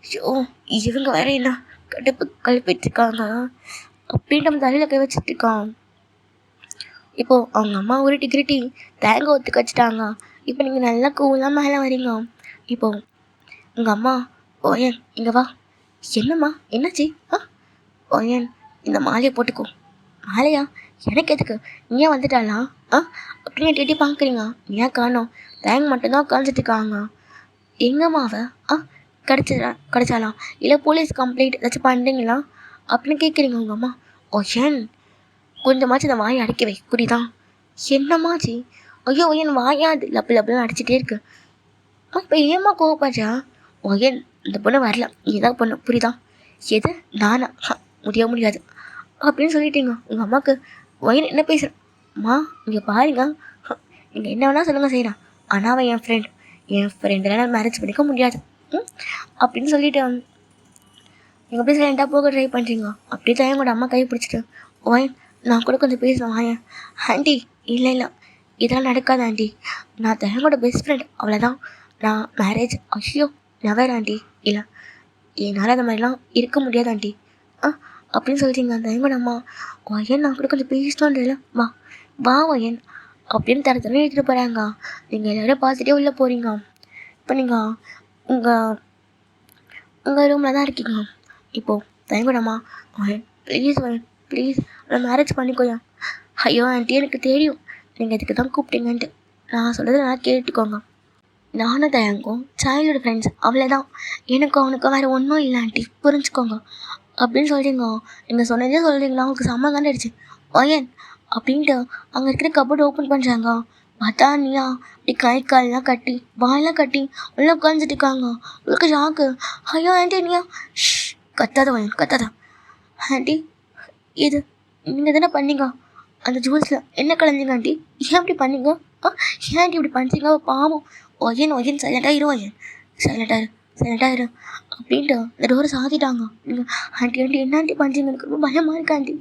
ஷோ இவங்க வேற என்ன கடுப்பு கழுப்பிட்டுருக்காங்க அப்படின்ட்டு நம்ம தலையில் கை வச்சுட்ருக்கான். இப்போது அவங்க அம்மா ஒரு டிகிரிட்டி தேங்காய் ஒத்துக்க வச்சுட்டாங்க. இப்போ நீங்கள் நல்லா கூலாக மேலே வரீங்க. இப்போது உங்கள் அம்மா ஓயன் இங்கே வா. என்னம்மா என்னாச்சு? ஓயன் இந்த மாலையை போட்டுக்கோ. மாலையா? எனக்கு எதுக்கு? நீ ஏன் வந்துட்டாளா? அப்படின்னு எட்டி பார்க்குறீங்க. ஏன் காணோம்? தேங்காய் மட்டும்தான் உட்காந்துட்டுருக்காங்க. எங்கம்மா அவ? கிடச்சாலாம் இல்லை போலீஸ் கம்ப்ளைண்ட் ஏதாச்சும் பண்ணுறீங்களா அப்படின்னு கேட்குறீங்க உங்கள் அம்மா. ஓயன் கொஞ்சமாச்சு இந்த வாயை அடிக்க வை, புரியுதா? என்னம்மாச்சி? ஐயோ ஓயன் வாயாது லப்பு லப்புலாம் அடிச்சுட்டே இருக்கு. இப்போ ஏம்மா கோவப்பாச்சா? ஓயன் இந்த பொண்ணு வரல, நீ தான் பொண்ணு, புரியுதா? எது நானா? முடியாது அப்படின்னு சொல்லிட்டீங்க உங்கள் அம்மாவுக்கு. ஒயன் என்ன பேசுகிறேன்? அம்மா இங்கே பாருங்க, நீங்கள் என்ன வேணால் சொல்லுங்கள் செய்கிறேன், ஆனால் அவன் என் ஃப்ரெண்டெல்லாம் மேரேஜ் பண்ணிக்க முடியாது அப்படின்னு சொல்லிட்டு நீங்கள் அப்படியே சைலண்டாக போக ட்ரை பண்ணுறீங்க. அப்படியே தான் கூட அம்மா கை பிடிச்சிட்டு ஒயன் நான் கூட கொஞ்சம் பேசுகிறேன் வாயன். ஆண்டி இல்லை இதெல்லாம் நடக்காது ஆண்டி, நான் தயங்கோட பெஸ்ட் ஃப்ரெண்ட், அவ்வளோதான். நான் மேரேஜ் ஐயோ நெவர் ஆண்டி, இல்லை என்னால் அந்த மாதிரிலாம் இருக்க முடியாது ஆண்டி அப்படின்னு சொல்லிட்டீங்க அந்த தயங்கோட அம்மா. ஒயன் நான் கூட கொஞ்சம் பேசணுன்றல, வா ஒயன் அப்படின்னு தர எடுத்துகிட்டு போகிறாங்க. நீங்கள் எல்லோரும் பார்த்துட்டே உள்ளே போகிறீங்க. இப்போ நீங்கள் உங்கள் ரூமில் தான் இருக்கீங்க. இப்போது தயங்கோட அம்மா ஒயன் ப்ளீஸ் ஒயன் ப்ளீஸ் அவளை மேரேஜ் பண்ணிக்கோயா. ஐயோ ஆண்டி எனக்கு தெரியும் நீங்கள் இதுக்கு தான் கூப்பிட்டீங்கன்ட்டு, நான் சொல்கிறது நல்லா கேட்டுக்கோங்க. நானும் தயங்கும் சைல்டுஹுட் ஃப்ரெண்ட்ஸ், அவ்வளோதான். எனக்கும் அவனுக்கும் வேறு ஒன்றும் இல்லை ஆண்டி, புரிஞ்சுக்கோங்க அப்படின்னு சொல்கிறீங்க. நீங்கள் சொன்னதே சொல்கிறீங்களா? உங்களுக்கு செம்ம கண்டுடுச்சு ஒயன் அப்படின்ட்டு அங்கே இருக்கிற கபோர்டு ஓப்பன் பண்ணுறாங்க. பார்த்தா நீயா அப்படி கை காலெலாம் கட்டி வாயெல்லாம் கட்டி உள்ள உட்காந்துட்டு இருக்காங்க. உங்களுக்கு ஷாக்கு. ஐயோ ஆண்டி நீயா கத்தாத ஒயன் கத்தாத. ஆண்டி இது நீங்கள் தானே பண்ணீங்க, அந்த ஜூஸில் என்ன கலந்தீங்க ஆண்டி? ஏன் இப்படி பண்ணீங்க? ஏன் ஆண்டி இப்படி பண்ணுறீங்க? பாவம். ஒயன் சைலண்டாக இரு ஒயன், சைலண்டாக இரு அப்படின்ட்டு இந்த டோரை சாத்திட்டாங்க. நீங்கள் ஆண்டி என்ன ஆண்டி பண்ணுறீங்க? எனக்கு ரொம்ப பயமாக இருக்கு ஆண்டி.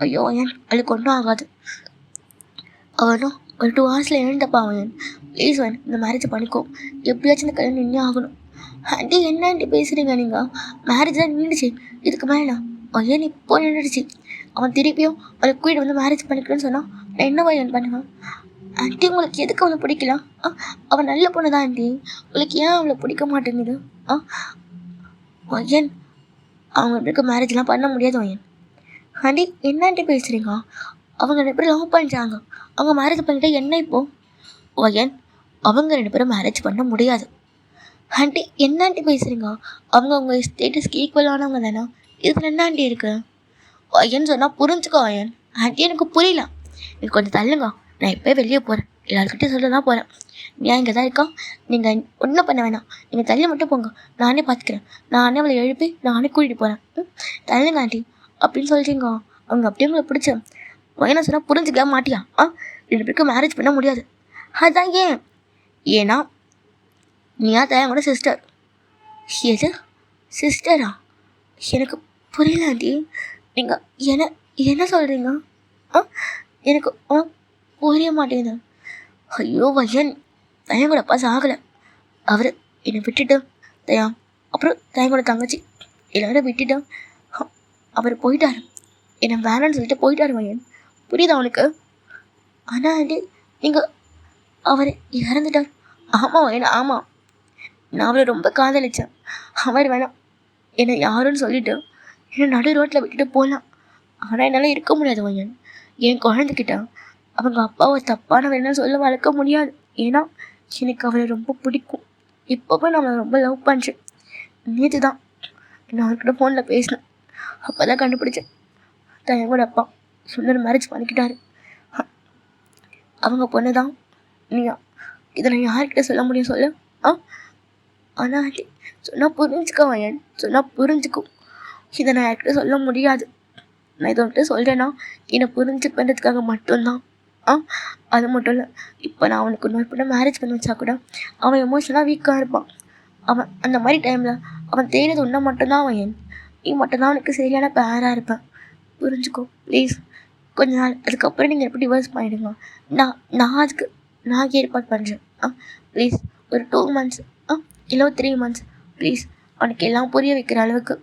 ஐயோ ஒயன் அவளுக்கு ஒன்றும் ஆகாது, அவனும் ஒரு 2 ஹவர்ஸில் எழுந்தப்பா ஒயன் ப்ளீஸ் ஒயன் இந்த மேரேஜை பண்ணிக்கோ, எப்படியாச்சும் இந்த கல்யாணம் நின்று ஆகணும். ஆண்டி என்ன ஆண்டி பேசுகிறீங்க நீங்கள்? மேரேஜ் தான் நின்றுச்சு, இதுக்கு மேலே ஒயன் இப்போ நின்றுடுச்சு. அவன் திருப்பியும் அவளை கூட்டிட்டு வந்து மேரேஜ் பண்ணிக்கிறேன்னு சொன்னான். நான் என்ன ஒயன் பண்ணுவேன்? ஆண்டி உங்களுக்கு எதுக்கு அவளை பிடிக்கல? அவன் நல்ல பொண்ணு தான் ஆண்டி, உங்களுக்கு ஏன் அவளை பிடிக்க மாட்டேங்குது? ஒயன் அவங்க எப்படி மேரேஜ்லாம் பண்ண முடியாது ஒயன். ஆண்டி என்ன ஆண்டி பேசுகிறீங்க? அவங்க 2 பேரும் லவ் பண்ணிட்டாங்க, அவங்க மேரேஜ் பண்ணிட்டா என்ன இப்போது? ஒயன் அவங்க 2 பேரும் மேரேஜ் பண்ண முடியாது. ஆண்டி என்ன ஆண்டி பேசுகிறீங்க? அவங்க ஸ்டேட்டஸ்க்கு ஈக்குவலானவங்க தானே, இதில் என்ன ஆண்டி இருக்குது? ஒயன் சொன்னால் புரிஞ்சுக்கோ ஒயன். ஆண்டி எனக்கு புரியல, எனக்கு கொஞ்சம் தள்ளுங்க, நான் இப்போ வெளியே போகிறேன், எல்லாருக்கிட்டையும் சொல்ல தான் போகிறேன். ஏன் இங்கே தான் இருக்கா, நீங்கள் ஒன்றும் பண்ண வேணாம், நீங்கள் தள்ளி மட்டும் போங்க, நானே பார்த்துக்கிறேன், நானே அவளை எழுப்பி நானே கூட்டிகிட்டு போகிறேன், தள்ளுங்க ஆண்டி அப்படின்னு சொல்லிட்டீங்க. அவங்க அப்படியே உங்களை பிடிச்ச ஒயனை சொன்னால் புரிஞ்சுக்கவே மாட்டியா? 2 பேருக்கும் மேரேஜ் பண்ண முடியாது. அதுதான் ஏன்னா நீயா தயங்கோட சிஸ்டர். எது சிஸ்டரா? எனக்கு புரியல ஆண்டி, நீங்கள் என்ன சொல்கிறீங்க? எனக்கு புரிய மாட்டேங்குது. ஐயோ வயன் தயங்கோட அப்பா சாகலை, அவர் என்னை விட்டுட்டு தயா அப்புறம் தயங்கோட தங்கச்சி எல்லாரும் விட்டுட்டு அவர் போயிட்டார், என்னை வேணான்னு சொல்லிட்டு போயிட்டார் வயன், புரியுதா அவனுக்கு? ஆனால் ஆண்டி நீங்கள் அவர் இறந்துட்டார். ஆமாம் வயன் ஆமாம், நான் அவரை ரொம்ப காதலித்தேன், அவர் வேணாம் என்னை யாருன்னு சொல்லிவிட்டு என்னை நடு ரோட்டில் விட்டுட்டு போகலாம், ஆனால் என்னால் இருக்க முடியாது வயன். என் குழந்தைகிட்ட அவங்க அப்பாவை தப்பான வேணும்னு சொல்ல வளர்க்க முடியாது, ஏன்னா எனக்கு அவரை ரொம்ப பிடிக்கும். இப்போ போய் நம்மளை ரொம்ப லவ் பண்ணுறேன். நேற்று தான் நான் அவர்கிட்ட ஃபோனில் பேசினேன். அப்போ தான் கண்டுபிடிச்சேன் தயங்கோட அப்பா சுந்தர் மேரேஜ் பண்ணிக்கிட்டாரு. அவங்க பொண்ணு தான் நீயா. இதை நான் யார்கிட்ட சொல்ல முடியும் சொல்லு? ஆனால் ஆண்டி சொன்னால் புரிஞ்சுக்கவன் என் சொன்னால் புரிஞ்சுக்கும். இதை நான் யார்கிட்ட சொல்ல முடியாது. நான் இதை வந்துட்டு சொல்கிறேன்னா என்னை புரிஞ்சுக்கிறதுக்காக மட்டும்தான். அது மட்டும் இல்லை, இப்போ நான் அவனுக்கு இன்னொரு பொண்ணை மேரேஜ் பண்ணி வச்சா கூட அவன் எமோஷனலாக வீக்காக இருப்பான். அவன் அந்த மாதிரி டைமில் அவன் தேடுறது ஒன்றா மட்டும்தான் அவன் என். நீ மட்டும்தான் அவனுக்கு சரியான பேராக இருப்பேன். புரிஞ்சுக்கோ ப்ளீஸ். கொஞ்ச நாள் அதுக்கப்புறம் நீங்கள் எப்படி டிவோர்ஸ் பண்ணிவிடுங்க. நான் அதுக்கு நான் ஏற்பாடு பண்ணுறேன். ப்ளீஸ் ஒரு 2 months இல்லை 3 months ப்ளீஸ். அவனுக்கு எல்லாம் புரிய வைக்கிற அளவுக்கு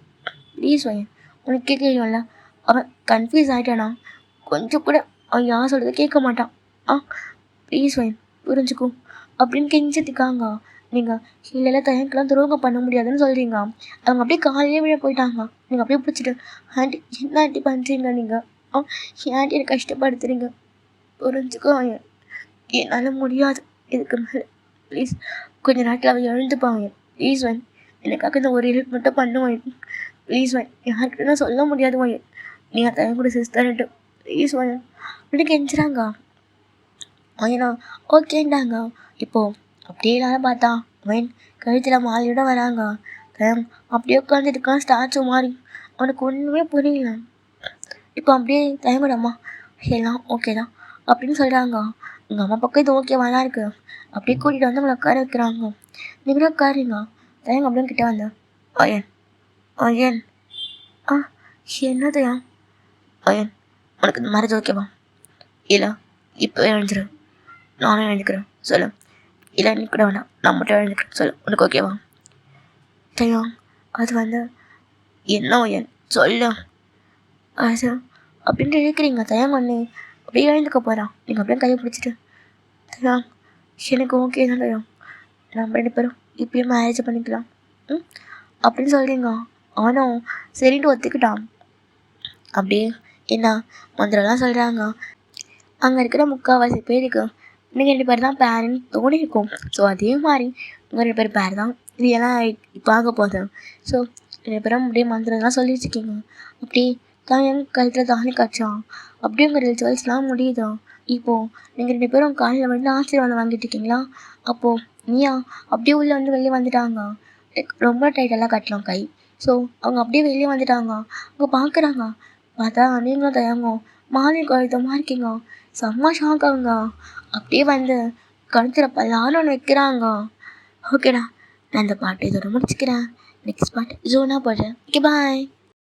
ப்ளீஸ் வையன். உனக்கே தெரியும்ல, அவன் கன்ஃபியூஸ் ஆகிட்டானா கொஞ்சம் கூட அவன் யார் சொல்கிறத கேட்க மாட்டான். ப்ளீஸ் வையன் புரிஞ்சுக்கும் அப்படின்னு கெஞ்சிட்டுக்காங்க. நீங்கள் இல்லைல்ல தயங்கெல்லாம் துரோகம் பண்ண முடியாதுன்னு சொல்கிறீங்க. அவங்க அப்படியே காலையிலே விழ போயிட்டாங்க. நீங்கள் அப்படியே பிடிச்சிட்டு ஆண்டி என்ன ஆண்டி பண்ணுறீங்க நீங்கள்? என் ஆண்டி என்னை கஷ்டப்படுத்துறீங்க. புரிஞ்சுக்கோ வையன். என்னால் முடியாது இதுக்கு மேலே. ப்ளீஸ் கொஞ்சம் நாட்டில் அவன் எழுந்துப்பாங்க. ப்ளீஸ் வையன் எனக்காக இந்த ஒரு ஹெல்ப் மட்டும் பண்ணுவான். ப்ளீஸ் வையன் யார்கிட்ட நான் சொல்ல முடியாது வையன். நீங்கள் தயன் கூட சிஸ்டர்ன்ட்டு ப்ளீஸ் வையன் அப்படி கெஞ்சுறாங்க. வையனா ஓகேண்டாங்க. இப்போது அப்படியே எல்லாரும் பார்த்தா வைன் கழுத்தில் மாலையோட வராங்க. தயம் அப்படியே உட்காந்துருக்கான் ஸ்டாச்சு மாதிரி. அவனுக்கு ஒன்றுமே புரியல. இப்போ அப்படியே தயங்கோட அம்மா எல்லாம் ஓகே தான் அப்படின்னு சொல்கிறாங்க. உங்கள் அம்மா பக்கம் இது ஓகேவா தான் இருக்குது. அப்படியே கூட்டிகிட்டு வந்து உங்களை உட்கார வைக்கிறாங்க. நீங்களும் உட்காருங்க. தயங்க அப்படின்னு கிட்டே வந்தேன். அயன் அயன் என்ன தயம்? அயன் உனக்கு இந்த மேரேஜ் ஓகேவா? இல்லை இப்போ எழுந்துரு. நானும் எழுந்துக்கிறேன் சொல்லு. இல்லை நீ கூட வேணாம் நான் மட்டும் எழுந்துக்கிறேன் சொல்லு. உனக்கு ஓகேவா? தயம் அது வந்து என்ன அயன் சொல்லு. அது அப்படின்ட்டு இருக்கிறீங்க தயம் ஒன்று அப்படியே எழுந்துக்க போகிறான். நீங்கள் அப்படியே கையை பிடிச்சிட்டு தயம் எனக்கு ஓகே தான் தயம் நம்ம 2 பேரும் இப்பயும் மேரேஜ் பண்ணிக்கலாம் அப்படின்னு சொல்கிறீங்க. அவனும் சரின்ட்டு ஒத்துக்கிட்டான். அப்படியே என்ன மந்திரம்லாம் சொல்கிறாங்க. அங்கே இருக்கிற 3/4 பேருக்கு நீங்கள் 2 பேர் தான் பேருன்னு தோணியிருக்கும். ஸோ அதே மாதிரி உங்கள் 2 பேர் பேர் தான் இதெல்லாம் இப்போ ஆக போகுது. ஸோ 2 பேரும் அப்படியே மந்திரம்லாம் சொல்லி வச்சுக்கிங்க. அப்படி தான் என் கழுத்தில் தாலி காய்ச்சான். அப்படியே உங்கள் ரிச்சுவல்ஸ்லாம் முடியுது. இப்போது நீங்கள் 2 பேரும் காலையில் வந்து ஆசீர்வாதம் வாங்கிட்டு இருக்கீங்களா? அப்போது நீயா அப்படியே உள்ளே வந்து வெளியே வந்துட்டாங்க. ரொம்ப டைட்டெல்லாம் கட்டலாம் கை. ஸோ அவங்க அப்படியே வெளியே வந்துட்டாங்க. அவங்க பார்க்குறாங்க. பார்த்தா நீங்களும் தயங்கும் மாலை கழுத்தமாக இருக்கீங்க. செம்ம ஷாக் ஆகுங்க. அப்படியே வந்து கழுத்தில் பல்லாரும் ஒன்று வைக்கிறாங்க. ஓகேடா நான் இந்த பாட்டு இதோட முடிச்சுக்கிறேன். நெக்ஸ்ட் பாட்டு ஜோனாக போடுறேன். Okay bye.